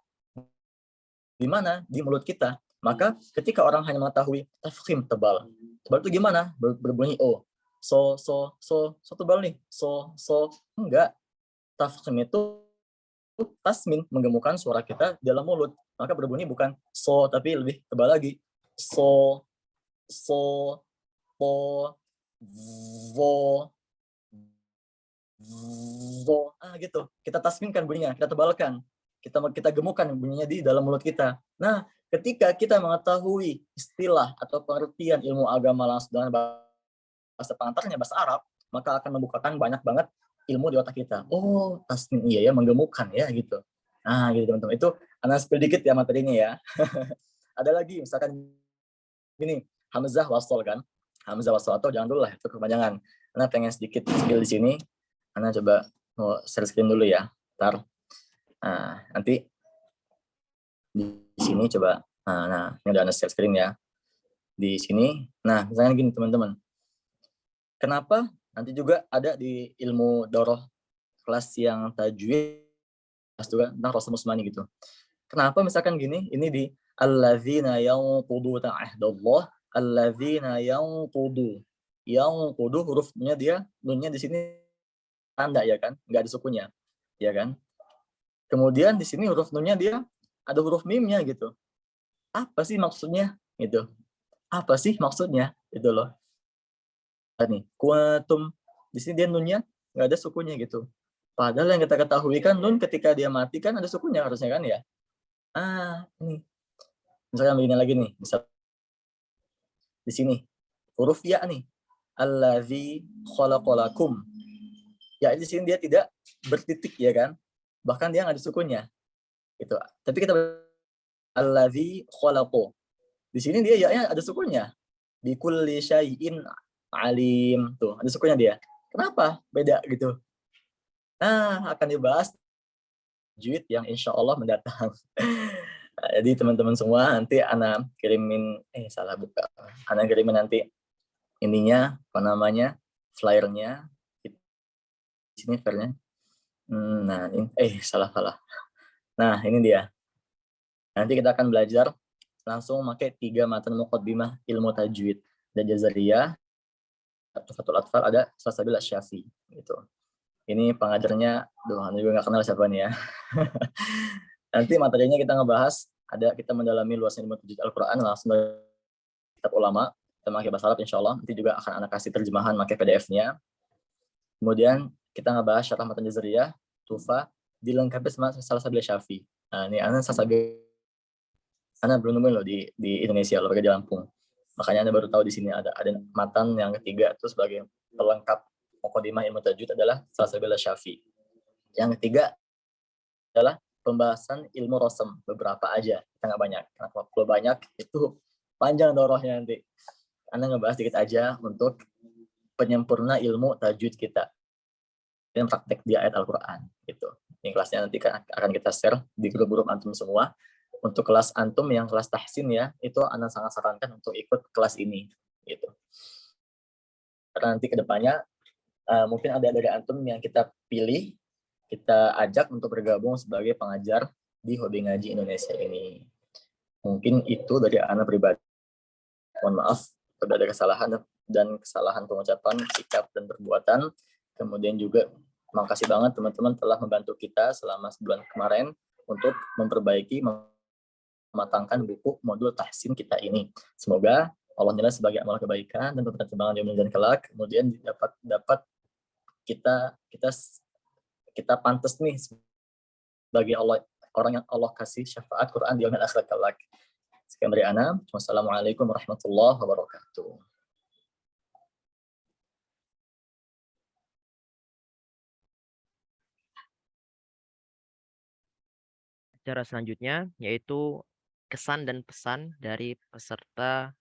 Di mana? Di mulut kita. Maka ketika orang hanya mengetahui tafkhim tebal. Tebal itu gimana? Berbunyi o. So tebal nih. So enggak. Tafkhim itu tasmin menggemukkan suara kita dalam mulut. Maka berbunyi bukan so tapi lebih tebal lagi. So po vo gitu. Kita tasminkan bunyinya, kita tebalkan. Kita gemukkan bunyinya di dalam mulut kita. Nah, ketika kita mengetahui istilah atau pengertian ilmu agama langsung dengan bahasa pengantarnya, bahasa Arab, maka akan membukakan banyak banget ilmu di otak kita. Oh, tasmin iya ya, menggemukkan ya gitu. Nah, gitu teman-teman. Itu anak spill dikit ya materinya ya. Ada lagi misalkan gini, hamzah wasol kan. Hamzah wasol atau jangan dulu lah, itu kepanjangan. Karena pengen sedikit spill di sini. Anda coba mau share screen dulu ya. Ntar. Nah, nanti di sini coba. Nah, ini udah Anda share screen ya. Di sini. Nah, misalnya gini teman-teman. Kenapa nanti juga ada di ilmu daurah kelas yang tajwid juga tentang Rasul Musmani gitu. Kenapa misalkan gini, ini di alladzina yanqudu ta'ahdallah, alladzina yanqudu. Yanqudu hurufnya dia, nunnya di sini tanda ya kan, nggak ada sukunya, ya kan. Kemudian di sini huruf nunnya dia ada huruf mimnya gitu. Apa sih maksudnya? Gitu. Apa sih maksudnya? Itu loh. Nih, kuntum. Di sini dia nunnya nggak ada sukunya gitu. Padahal yang kita ketahui kan nun ketika dia mati kan ada sukunya harusnya kan ya. Ini. Misalkan begini lagi nih. Misal di sini huruf ya nih. Allazi khalaqalakum. Ya di sini dia tidak bertitik ya kan. Bahkan dia nggak ada sukunya. Gitu. Tapi kita allazi khalaqo. Di sini dia ya ada sukunya. Bi kulli syai'in alim. Tuh, ada sukunya dia. Kenapa? Beda gitu. Akan dibahas tajwid yang insya Allah mendatang. Jadi teman-teman semua nanti Ana kirimin, salah buka. Ana kirimin nanti ininya, apa namanya, flyernya. Di sini flyernya. Nah, ini, salah. Nah, ini dia. Nanti kita akan belajar langsung pakai 3 matan muqaddimah ilmu tajwid. Dan Jazariyah, Fatul Atfal, ada Salsabil Asy-Syafi gitu. Ini pengajarnya, Ana juga nggak kenal siapa nih ya. Nanti materinya kita ngebahas, kita mendalami luasnya ilmu tajwid Al-Quran langsung dari kitab ulama, kita pakai bahasa Arab insya Allah. Nanti juga akan Ana kasih terjemahan pakai PDF-nya. Kemudian kita ngebahas syarah matan Jazariyah, Tufa, dilengkapi sama Salsabil Asy-Syafi. Nah, ini Ana belum nemuin loh di Indonesia, loh, di Lampung. Makanya Anda baru tahu di sini ada matan yang ketiga itu sebagai pelengkap muqaddimah ilmu tajwid adalah Salsabil Asy-Syafi. Yang ketiga adalah pembahasan ilmu rosem, beberapa aja, kita nggak banyak. Karena kalau banyak itu panjang dorohnya nanti. Anda ngebahas dikit aja untuk penyempurna ilmu tajwid kita dan praktek di ayat Al-Quran gitu. Ini kelasnya nanti akan kita share di grup-grup antum semua. Untuk kelas antum yang kelas tahsin ya, itu Anda sangat sarankan untuk ikut kelas ini gitu. Karena nanti kedepannya mungkin ada dari antum yang kita pilih, kita ajak untuk bergabung sebagai pengajar di Hobi Ngaji Indonesia ini. Mungkin itu dari Ana pribadi. Mohon maaf kalau ada kesalahan dan kesalahan pengucapan, sikap, dan perbuatan. Kemudian juga makasih banget teman-teman telah membantu kita selama sebulan kemarin untuk memperbaiki, mematangkan buku modul tahsin kita ini. Semoga Allah nilai sebagai amal kebaikan dan pertimbangan yang dan kelak. Kemudian dapat kita pantas nih sebagai orang yang Allah kasih syafaat Quran di yaumil akhir kelak. Sekian dari Ana. Wassalamualaikum warahmatullahi wabarakatuh. Acara selanjutnya yaitu kesan dan pesan dari peserta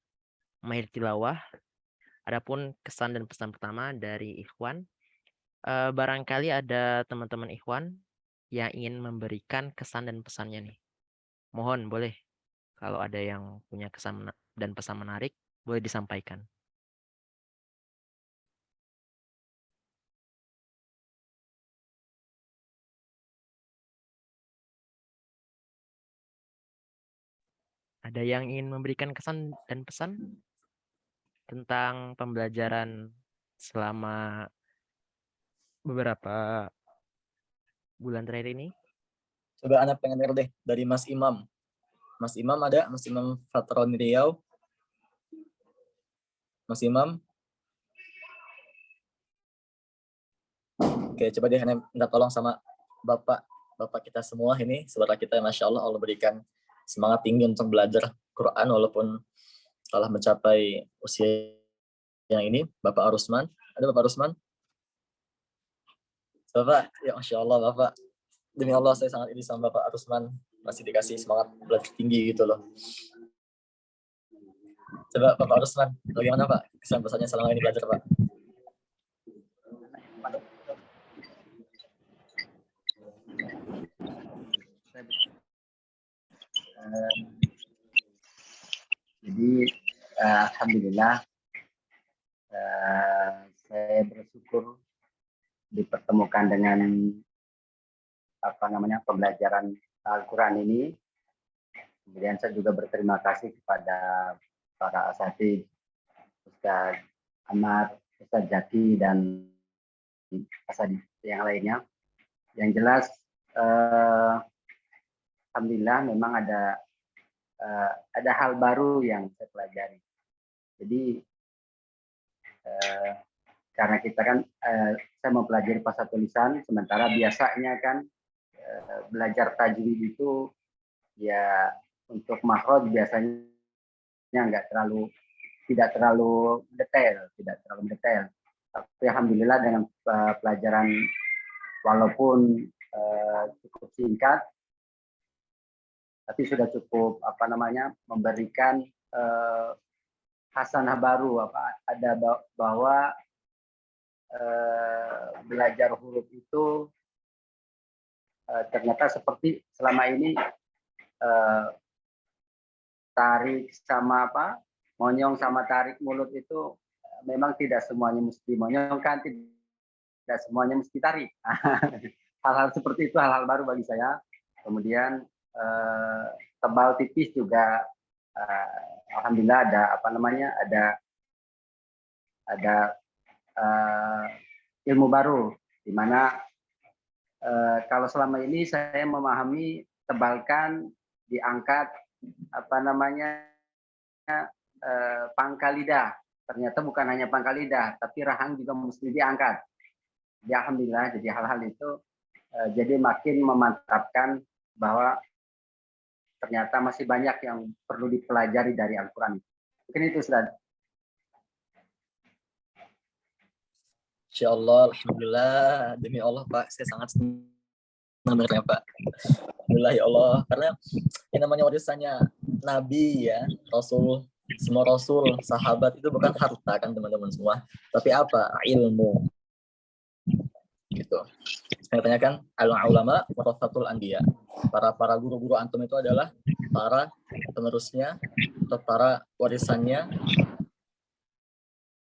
Mahir Tilawah. Adapun kesan dan pesan pertama dari Ikhwan, barangkali ada teman-teman Ikhwan yang ingin memberikan kesan dan pesannya nih. Mohon boleh kalau ada yang punya kesan dan pesan menarik boleh disampaikan. Ada yang ingin memberikan kesan dan pesan tentang pembelajaran selama beberapa bulan terakhir ini? Coba Ana pengen denger deh dari Mas Imam. Mas Imam ada? Mas Imam Fatroni Riau? Mas Imam? Oke, coba deh Ana minta tolong sama Bapak kita semua ini, saudara kita, Masya Allah, Allah berikan semangat tinggi untuk belajar Quran walaupun telah mencapai usia yang ini. Bapak Arusman, ada Bapak Arusman? Bapak, ya Masya Allah Bapak, demi Allah saya sangat iri sama Bapak Arusman, masih dikasih semangat belajar tinggi gitu loh. Coba Bapak Arusman, bagaimana Pak kesan pesannya selama ini belajar Pak? Jadi alhamdulillah saya bersyukur dipertemukan dengan pembelajaran Al-Quran ini. Kemudian saya juga berterima kasih kepada para asatidz, Ustaz Amar, Ustaz Jaki, dan asatidz yang lainnya. Yang jelas alhamdulillah memang ada ada hal baru yang saya pelajari. Jadi karena kita kan saya mempelajari bahasa tulisan, sementara biasanya kan belajar tajwid itu ya untuk makhraj biasanya tidak terlalu detail. Tapi alhamdulillah dengan pelajaran walaupun cukup singkat, tapi sudah cukup memberikan hasanah baru bahwa belajar huruf itu ternyata seperti selama ini tarik sama monyong sama tarik mulut itu memang tidak semuanya mesti monyong kan, tidak semuanya mesti tarik. Hal-hal seperti itu hal-hal baru bagi saya. Kemudian tebal tipis juga alhamdulillah ada ilmu baru, di mana kalau selama ini saya memahami tebalkan diangkat pangkal lidah. Ternyata bukan hanya pangkal lidah, tapi rahang juga mesti diangkat. Ya alhamdulillah, jadi hal-hal itu jadi makin memantapkan bahwa ternyata masih banyak yang perlu dipelajari dari Al-Quran. Mungkin itu, Ustaz. Insyaallah, alhamdulillah, demi Allah Pak, saya sangat senang dengarnya Pak. Alhamdulillah ya Allah, karena yang namanya warisannya Nabi ya, Rasul, semua Rasul, sahabat itu bukan harta kan teman-teman semua, tapi apa? Ilmu. Gitu. Saya tanyakan, al-ulama warasatul anbiya. Para guru-guru antum itu adalah para penerusnya atau para warisannya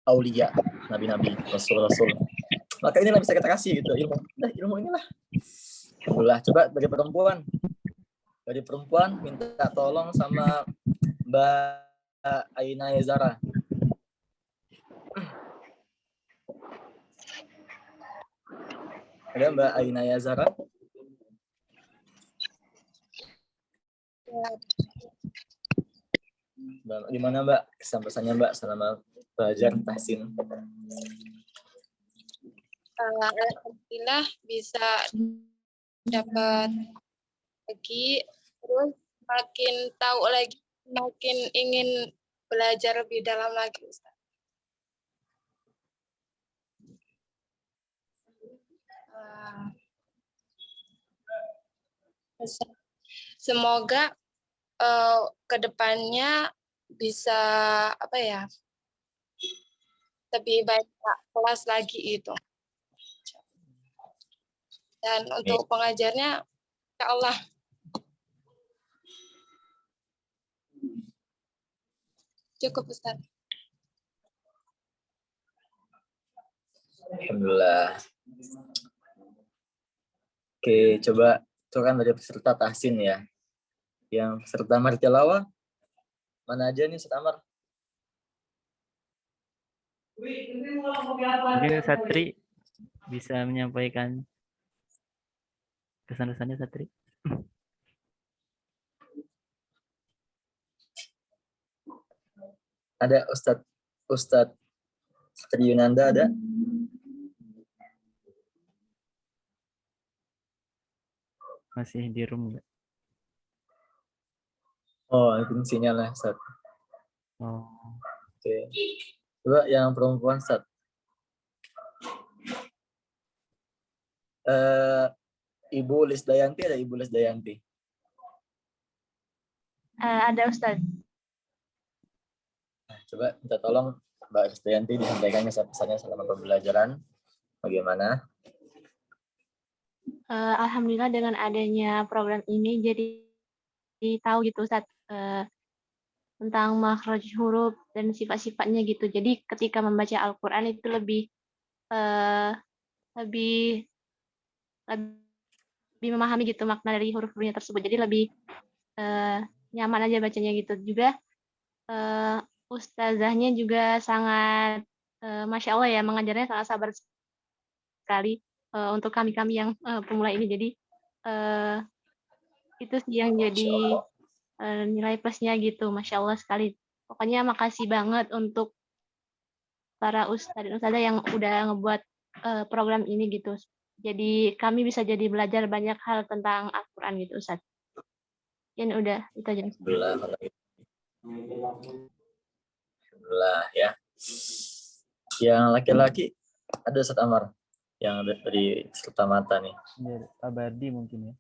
aulia, nabi-nabi, rasul-rasul. Maka inilah bisa kita kasih gitu ilmu. Nah, ilmu inilah. Alhamdulillah. Coba bagi perempuan minta tolong sama Mbak Aina Yazara. Ada Mbak Aina Yazara? Gimana Mbak kesan-pesannya Mbak selama belajar tahsin? Alhamdulillah bisa dapat lagi, terus makin tahu lagi, makin ingin belajar lebih dalam lagi, Ustaz. Semoga kedepannya bisa lebih banyak kelas lagi itu. Dan untuk pengajarnya, ya Allah. Cukup, Ustaz. Alhamdulillah. Oke, coba itu kan dari peserta tahsin ya. Yang peserta martilawah mana aja nih Ustaz Amar? Mungkin Satri bisa menyampaikan kesan-kesannya, Satri. Ada Ustadz Satri Yunanda ada? Masih di room nggak? Oh, itu sinyalnya Ustadz. Oh. Oke. Coba yang perempuan Ustadz. Ibu Lisdayanti ada Ibu Lisdayanti? Ada Ustaz. Nah, coba minta tolong Mbak Lisdayanti disampaikan pesannya selama pembelajaran. Bagaimana? Alhamdulillah dengan adanya program ini jadi tahu gitu Ustaz tentang makhraj huruf dan sifat-sifatnya gitu. Jadi ketika membaca Al-Quran itu lebih memahami gitu makna dari huruf-hurufnya tersebut. Jadi lebih nyaman aja bacanya gitu. Juga ustazahnya juga sangat Masya Allah ya, mengajarnya sangat sabar sekali untuk kami-kami yang pemula ini. Jadi itu sih yang jadi nilai plusnya gitu. Masya Allah sekali. Pokoknya makasih banget untuk para ustadz dan ustadzah yang udah ngebuat program ini gitu. Jadi kami bisa jadi belajar banyak hal tentang Al-Quran gitu Ustadz. Ini udah itu aja. Alhamdulillah, kalau gitu. Alhamdulillah ya. Yang laki-laki ada Ustaz Amar yang dari serta mata nih. Pak Bardi mungkin ya.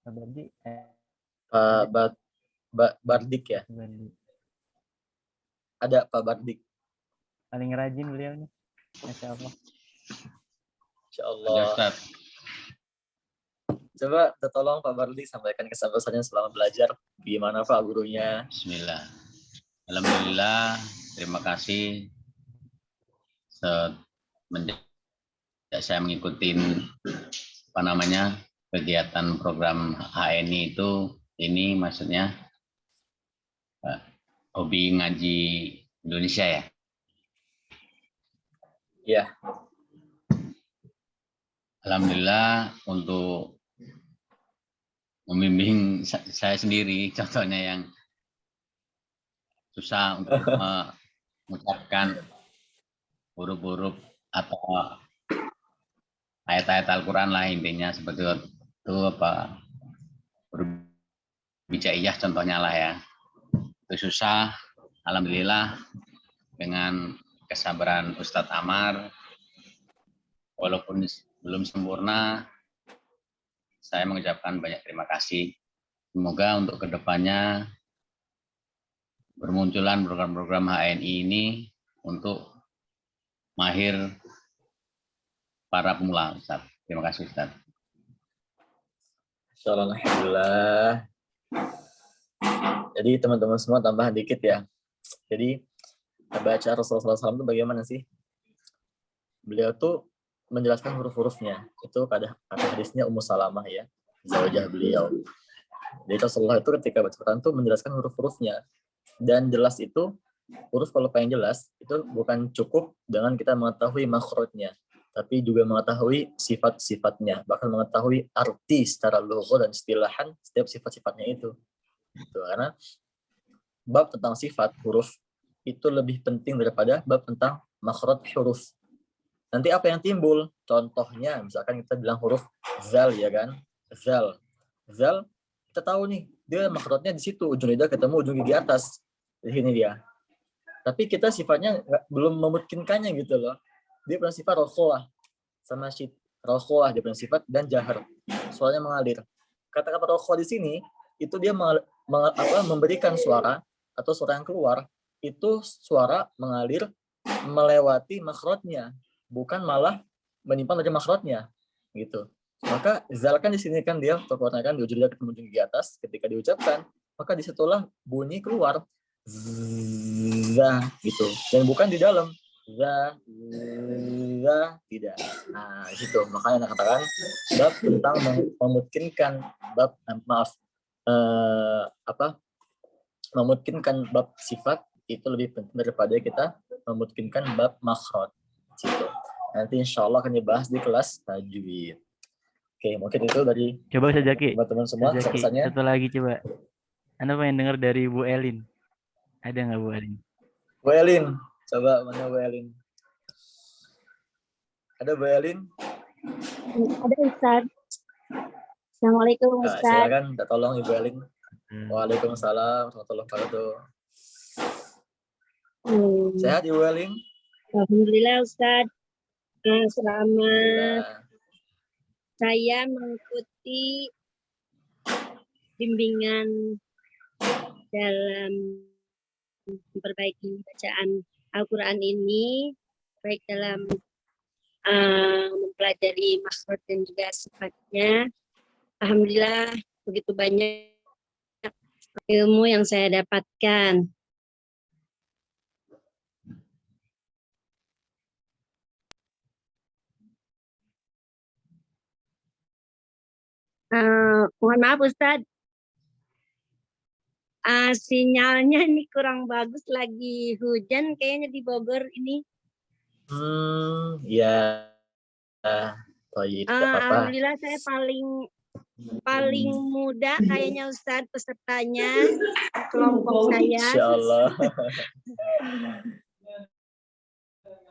Pak Bardi. Pak Bardik ya. Bardi. Ada Pak Bardik. Paling rajin beliau nih. Masya Allah. Insya Allah. Coba tolong Pak Bardik sampaikan kesan-pesannya selama belajar. Gimana Pak gurunya? Bismillah. Alhamdulillah, terima kasih. Semenjak saya mengikuti kegiatan program HNI itu, ini maksudnya hobi ngaji Indonesia ya? Iya. Alhamdulillah untuk membimbing saya sendiri, contohnya yang susah untuk mengucapkan huruf-huruf atau ayat-ayat Al-Quran lah intinya seperti itu, apa huruf hijaiyah contohnya lah ya, itu susah. Alhamdulillah dengan kesabaran Ustadz Amar, walaupun belum sempurna, saya mengucapkan banyak terima kasih. Semoga untuk kedepannya bermunculan program-program HNI ini untuk mahir para pemula, Ustaz. Terima kasih, Ustaz. Insyaallah, alhamdulillah. Jadi teman-teman semua tambahan dikit ya. Jadi baca Rasulullah SAW itu bagaimana sih? Beliau tuh menjelaskan huruf-hurufnya. Itu kata hadisnya Ummu Salamah ya, zaujah beliau. Jadi Rasulullah itu ketika baca Quran tuh menjelaskan huruf-hurufnya. Dan jelas itu, huruf kalau pengen jelas, itu bukan cukup dengan kita mengetahui makhrajnya, tapi juga mengetahui sifat-sifatnya, bahkan mengetahui arti secara lugha dan istilahan setiap sifat-sifatnya itu. Karena bab tentang sifat huruf itu lebih penting daripada bab tentang makhraj huruf. Nanti apa yang timbul? Contohnya, misalkan kita bilang huruf zal ya kan? Zal. Zal, kita tahu nih, dia makhrajnya di situ, ujung lidah ketemu ujung gigi atas. Di sini dia. Tapi kita sifatnya belum memungkinkannya gitu loh. Dia punya sifat rokoah sama rokoah, dia punya sifat dan jahar. Suaranya mengalir. Kata-kata rokoah di sini itu dia memberikan suara atau suara yang keluar itu suara mengalir melewati makhrajnya, bukan malah menyimpang dari makhrajnya gitu. Maka zal kan di sini kan dia terkeluarnya kan di ujung lidah ketemu ujung gigi atas, ketika diucapkan maka disitulah bunyi keluar za gitu, dan bukan di dalam za tidak. Nah di situ makanya katakan bab tentang memungkinkan bab memungkinkan bab sifat itu lebih penting daripada kita memungkinkan bab makhraj gitu. Nanti insya Allah akan dibahas di kelas tajwid. Oke, mungkin itu dari Coba Ustaz Zaki. teman-teman semua. Zaki, satu lagi coba. Anda pengen dengar dari Bu Elin. Ada nggak Bu Elin? Bu Elin, coba mana Bu Elin? Ada Bu Elin? Ada Ustaz. Assalamualaikum Ustaz. Silakan, tolong Ibu Elin. Waalaikumsalam warahmatullahi wabarakatuh. Sehat Ibu Elin? Alhamdulillah Ustaz. Selama saya mengikuti bimbingan dalam memperbaiki bacaan Al-Quran ini, baik dalam mempelajari makhraj dan juga sifatnya, alhamdulillah begitu banyak ilmu yang saya dapatkan. Mohon maaf Ustadz, sinyalnya ini kurang bagus, lagi hujan kayaknya di Bogor ini. Ya. Alhamdulillah saya paling muda kayaknya Ustadz pesertanya kelompok saya. Insya Allah.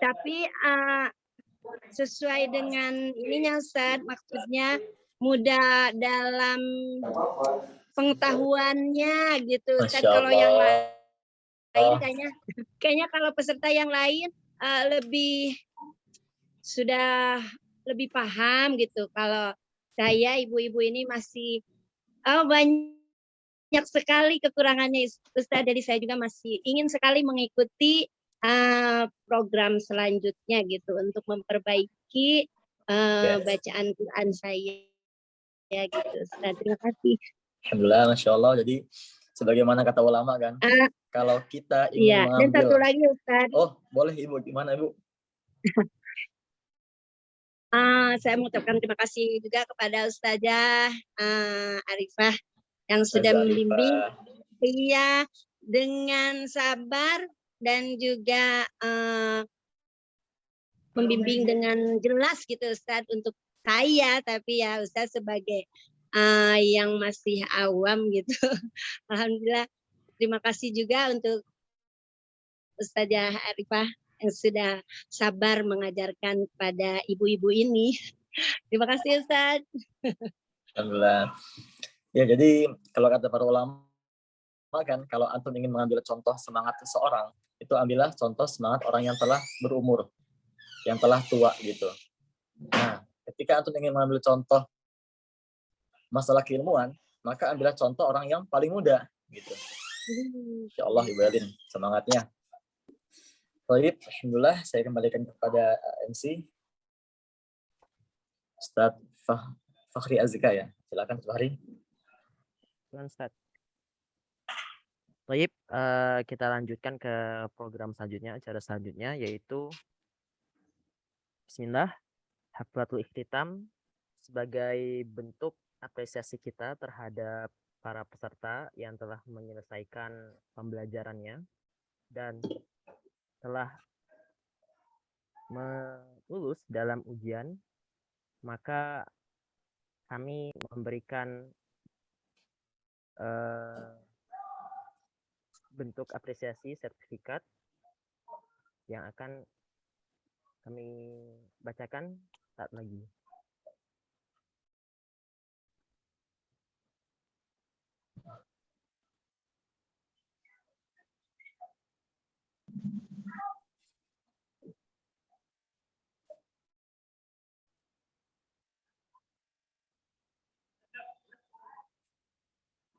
Tapi sesuai dengan ininya Ustadz, maksudnya muda dalam pengetahuannya gitu Ustadz. Masya Kalau yang Allah. lain kayaknya kalau peserta yang lain lebih sudah lebih paham gitu. Kalau saya ibu-ibu ini masih banyak sekali kekurangannya Ustadz. Jadi saya juga masih ingin sekali mengikuti program selanjutnya gitu untuk memperbaiki bacaan Quran saya ya gitu Ustaz. Terima kasih. Alhamdulillah, Masya Allah. Jadi sebagaimana kata ulama kan, kalau kita ingin Iya, dan mengambil. satu lagi Ustaz. Oh, boleh Ibu. Gimana Ibu? Saya mengucapkan terima kasih juga kepada Ustazah Arifah yang sudah membimbing. Iya, dengan sabar dan juga membimbing dengan jelas gitu Ustaz untuk saya, tapi ya Ustaz sebagai yang masih awam gitu. Alhamdulillah, terima kasih juga untuk Ustazah Arifah yang sudah sabar mengajarkan kepada ibu-ibu ini. Terima kasih Ustaz. Alhamdulillah. Ya, jadi kalau kata para ulama kan, kalau antum ingin mengambil contoh semangat seseorang, itu ambillah contoh semangat orang yang telah berumur, yang telah tua gitu. Nah, ketika antum ingin mengambil contoh masalah keilmuan, maka ambillah contoh orang yang paling muda gitu. Ya Allah, Ibu Elin, semangatnya. Baik, alhamdulillah saya kembalikan kepada MC Ustadz Fakhri Azika ya. Silakan Fakhri. Ustaz. Baik, kita lanjutkan ke program selanjutnya, acara selanjutnya yaitu Bismillah, Haflatul Ikhtitam sebagai bentuk apresiasi kita terhadap para peserta yang telah menyelesaikan pembelajarannya dan telah lulus dalam ujian, maka kami memberikan bentuk apresiasi sertifikat yang akan kami bacakan saat lagi.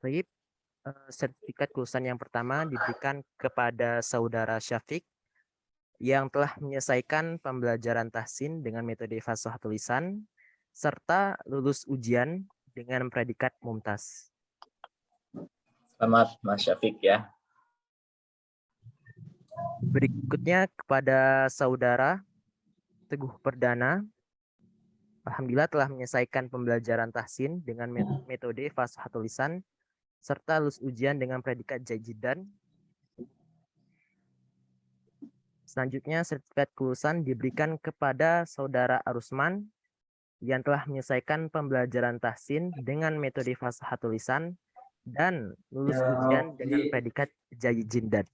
Baik, sertifikat kelulusan yang pertama diberikan kepada Saudara Syafiq yang telah menyelesaikan pembelajaran tahsin dengan metode fasih tulisan serta lulus ujian dengan predikat mumtaz. Selamat Mas Syafiq ya. Berikutnya kepada Saudara Teguh Perdana, alhamdulillah telah menyelesaikan pembelajaran tahsin dengan metode fasih tulisan serta lulus ujian dengan predikat jajidan. Selanjutnya, sertifikat kelulusan diberikan kepada Saudara Arusman yang telah menyelesaikan pembelajaran tahsin dengan metode fasih tulisan dan lulus ujian dengan predikat jajidan.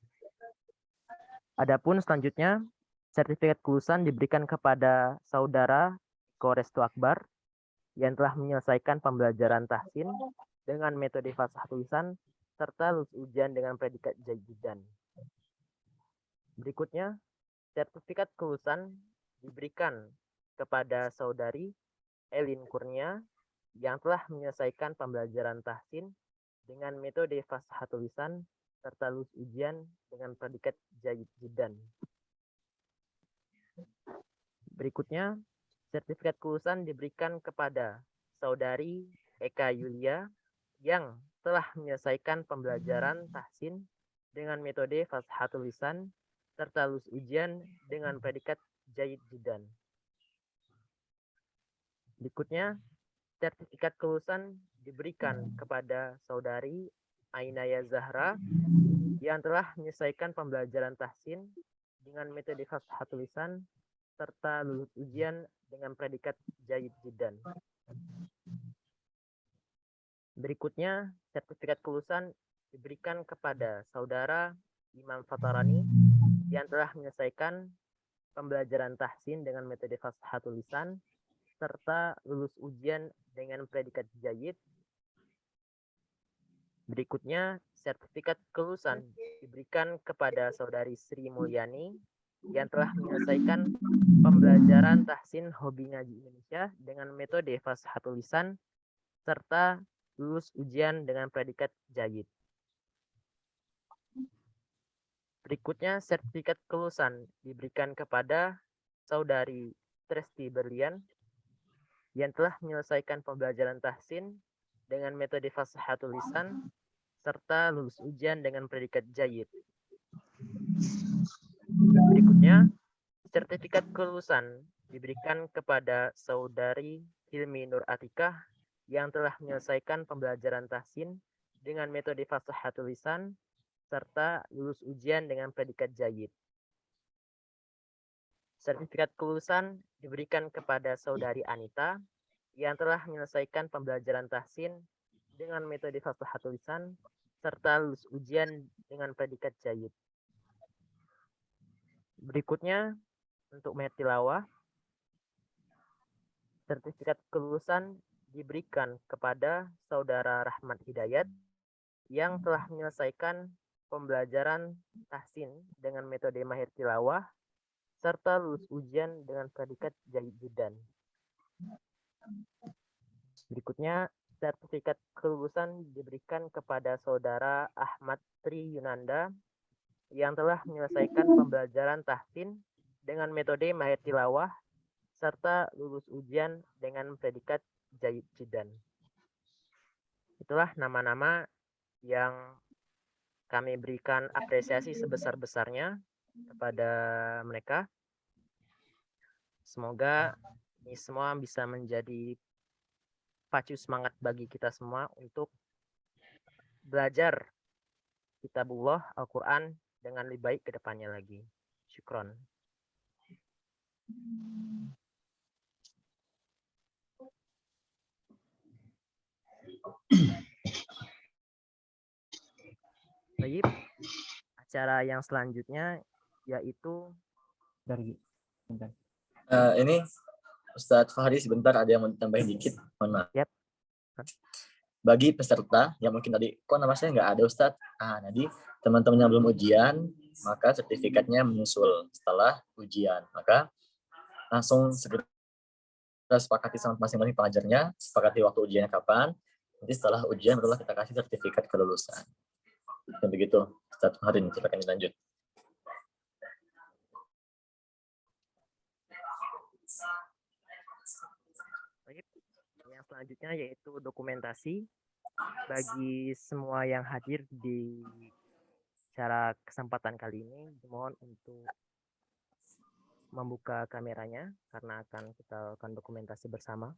Adapun selanjutnya, sertifikat kelulusan diberikan kepada Saudara Korestu Akbar yang telah menyelesaikan pembelajaran tahsin dengan metode fasih tulisan serta lulus ujian dengan predikat jajidan. Berikutnya, sertifikat kelulusan diberikan kepada Saudari Elin Kurnia yang telah menyelesaikan pembelajaran tahsin dengan metode fasih tulisan serta lulus ujian dengan predikat jajidan. Berikutnya, sertifikat kelulusan diberikan kepada Saudari Eka Yulia yang telah menyelesaikan pembelajaran tahsin dengan metode fasih tulisan serta lulus ujian dengan predikat jajidan. Berikutnya, sertifikat kelulusan diberikan kepada Saudari Ainaya Zahra yang telah menyelesaikan pembelajaran tahsin dengan metode fasih tulisan serta lulus ujian dengan predikat jajidan. Berikutnya, sertifikat kelulusan diberikan kepada saudara Imam Fatarani yang telah menyelesaikan pembelajaran tahsin dengan metode fashatul lisan serta lulus ujian dengan predikat jayyid. Berikutnya, sertifikat kelulusan diberikan kepada saudari Sri Mulyani yang telah menyelesaikan pembelajaran tahsin hobi ngaji Indonesia dengan metode fashatul lisan serta lulus ujian dengan predikat jayyid. Berikutnya, sertifikat kelulusan diberikan kepada saudari Tresti Berlian yang telah menyelesaikan pembelajaran tahsin dengan metode fashatul lisan serta lulus ujian dengan predikat jayyid. Berikutnya, sertifikat kelulusan diberikan kepada saudari Hilmi Nur Atikah yang telah menyelesaikan pembelajaran tahsin dengan metode fashatul lisan serta lulus ujian dengan predikat jayyid. Sertifikat kelulusan diberikan kepada saudari Anita yang telah menyelesaikan pembelajaran tahsin dengan metode fashatul lisan serta lulus ujian dengan predikat jayyid. Berikutnya, untuk mahir tilawah, sertifikat kelulusan diberikan kepada saudara Rahmat Hidayat yang telah menyelesaikan pembelajaran tahsin dengan metode mahir tilawah serta lulus ujian dengan predikat jayyid jiddan. Berikutnya, sertifikat kelulusan diberikan kepada saudara Ahmad Tri Yunanda yang telah menyelesaikan pembelajaran tahsin dengan metode mahir tilawah serta lulus ujian dengan predikat jayyid jiddan. Itulah nama-nama yang kami berikan apresiasi sebesar-besarnya kepada mereka. Semoga ini semua bisa menjadi pacu semangat bagi kita semua untuk belajar kitabullah Al-Quran dengan lebih baik ke depannya lagi. Syukron. Baik, acara yang selanjutnya yaitu Dari bentar. Ini Ustadz Fahri sebentar ada yang mau ditambahin dikit, mohon maaf. Yap. Bagi peserta yang mungkin tadi kok nama saya nggak ada Ustadz, jadi teman-teman yang belum ujian maka sertifikatnya menyusul setelah ujian, maka langsung segera sepakati sama masing-masing pengajarnya, sepakati waktu ujiannya kapan, nanti setelah ujian barulah kita kasih sertifikat kelulusan. Dan begitu, Ustadz Fahri, silakan dilanjut. Yang selanjutnya yaitu dokumentasi. Bagi semua yang hadir di acara kesempatan kali ini, mohon untuk membuka kameranya karena akan kita lakukan dokumentasi bersama.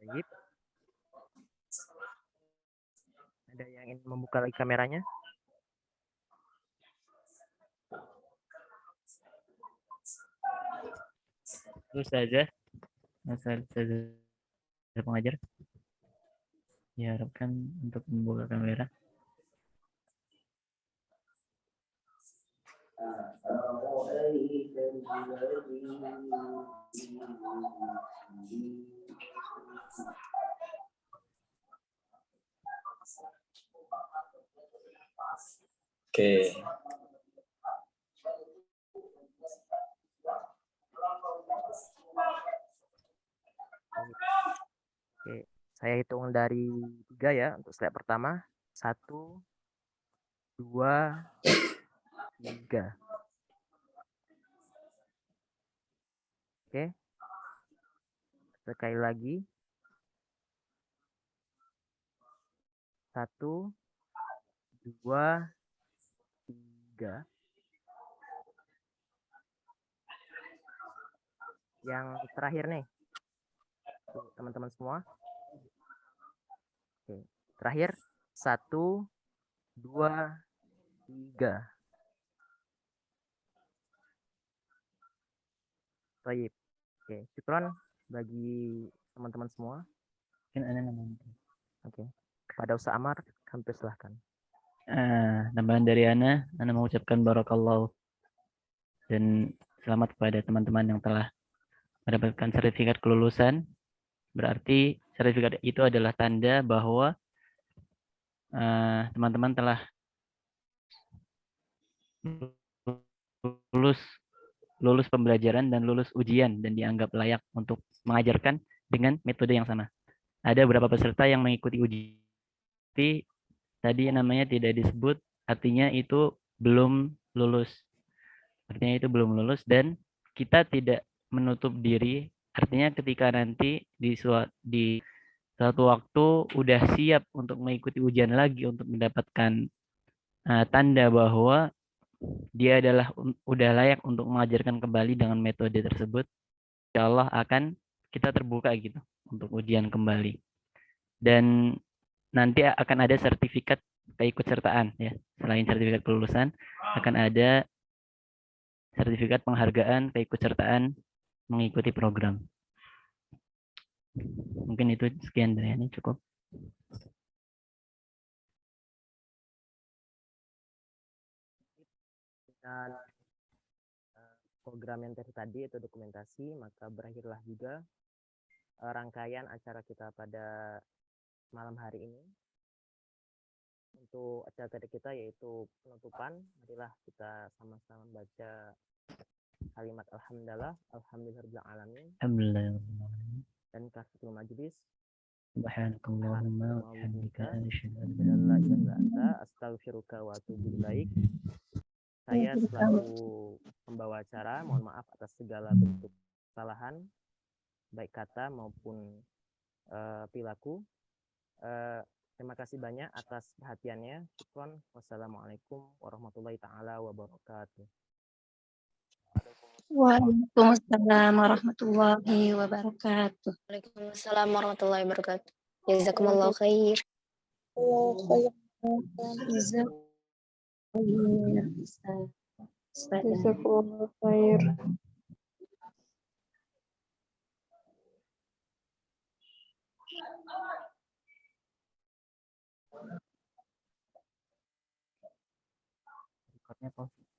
Baik. Ada yang ingin membuka lagi kameranya? Ustazah, Ustazah pengajar, diharapkan untuk membuka kamera. Oke. Oke, saya hitung dari 3 ya untuk slide pertama. 1, 2, 3. Oke. Sekali lagi. 1, 2, 3. Yang terakhir nih, teman-teman semua. Oke, terakhir 1, 2, 3. Baik. Oke, syukron bagi teman-teman semua. Mungkin ada namanya. Oke. Kepada Ustaz Amar, kami persilahkan. Tambahan dari Ana mengucapkan barakallahu dan selamat kepada teman-teman yang telah mendapatkan sertifikat kelulusan. Berarti sertifikat itu adalah tanda bahwa teman-teman telah lulus pembelajaran dan lulus ujian dan dianggap layak untuk mengajarkan dengan metode yang sama. Ada beberapa peserta yang mengikuti uji, tapi tadi namanya tidak disebut, artinya itu belum lulus. Artinya itu belum lulus dan kita tidak menutup diri. Artinya ketika nanti di suatu waktu udah siap untuk mengikuti ujian lagi untuk mendapatkan tanda bahwa dia adalah udah layak untuk mengajarkan kembali dengan metode tersebut, insya Allah akan kita terbuka gitu untuk ujian kembali. Dan nanti akan ada sertifikat keikutsertaan ya. Selain sertifikat kelulusan, akan ada sertifikat penghargaan keikutsertaan mengikuti program. Mungkin itu sekian dari ini cukup. Dan program yang tadi itu dokumentasi, maka berakhirlah juga rangkaian acara kita pada malam hari ini. Untuk acara tadi kita yaitu penutupan, marilah kita sama-sama baca kalimat alhamdulillah, alhamdulillahirabbil alamin. Alhamdulillah. Dan kafatul majlis. Subhanakallahumma wa bihamdika asyhadu an la ilaha illa anta astaghfiruka wa atubu ilaik. Saya selaku pembawa acara mohon maaf atas segala bentuk kesalahan baik kata maupun perilaku. Terima kasih banyak atas perhatiannya. Syukron. Wassalamualaikum warahmatullahi taala wabarakatuh. Waalaikumsalam warahmatullahi wabarakatuh. Waalaikumsalam warahmatullahi wabarakatuh. Jazakumullah khair. Jazakumullah khair. Recordnya pause.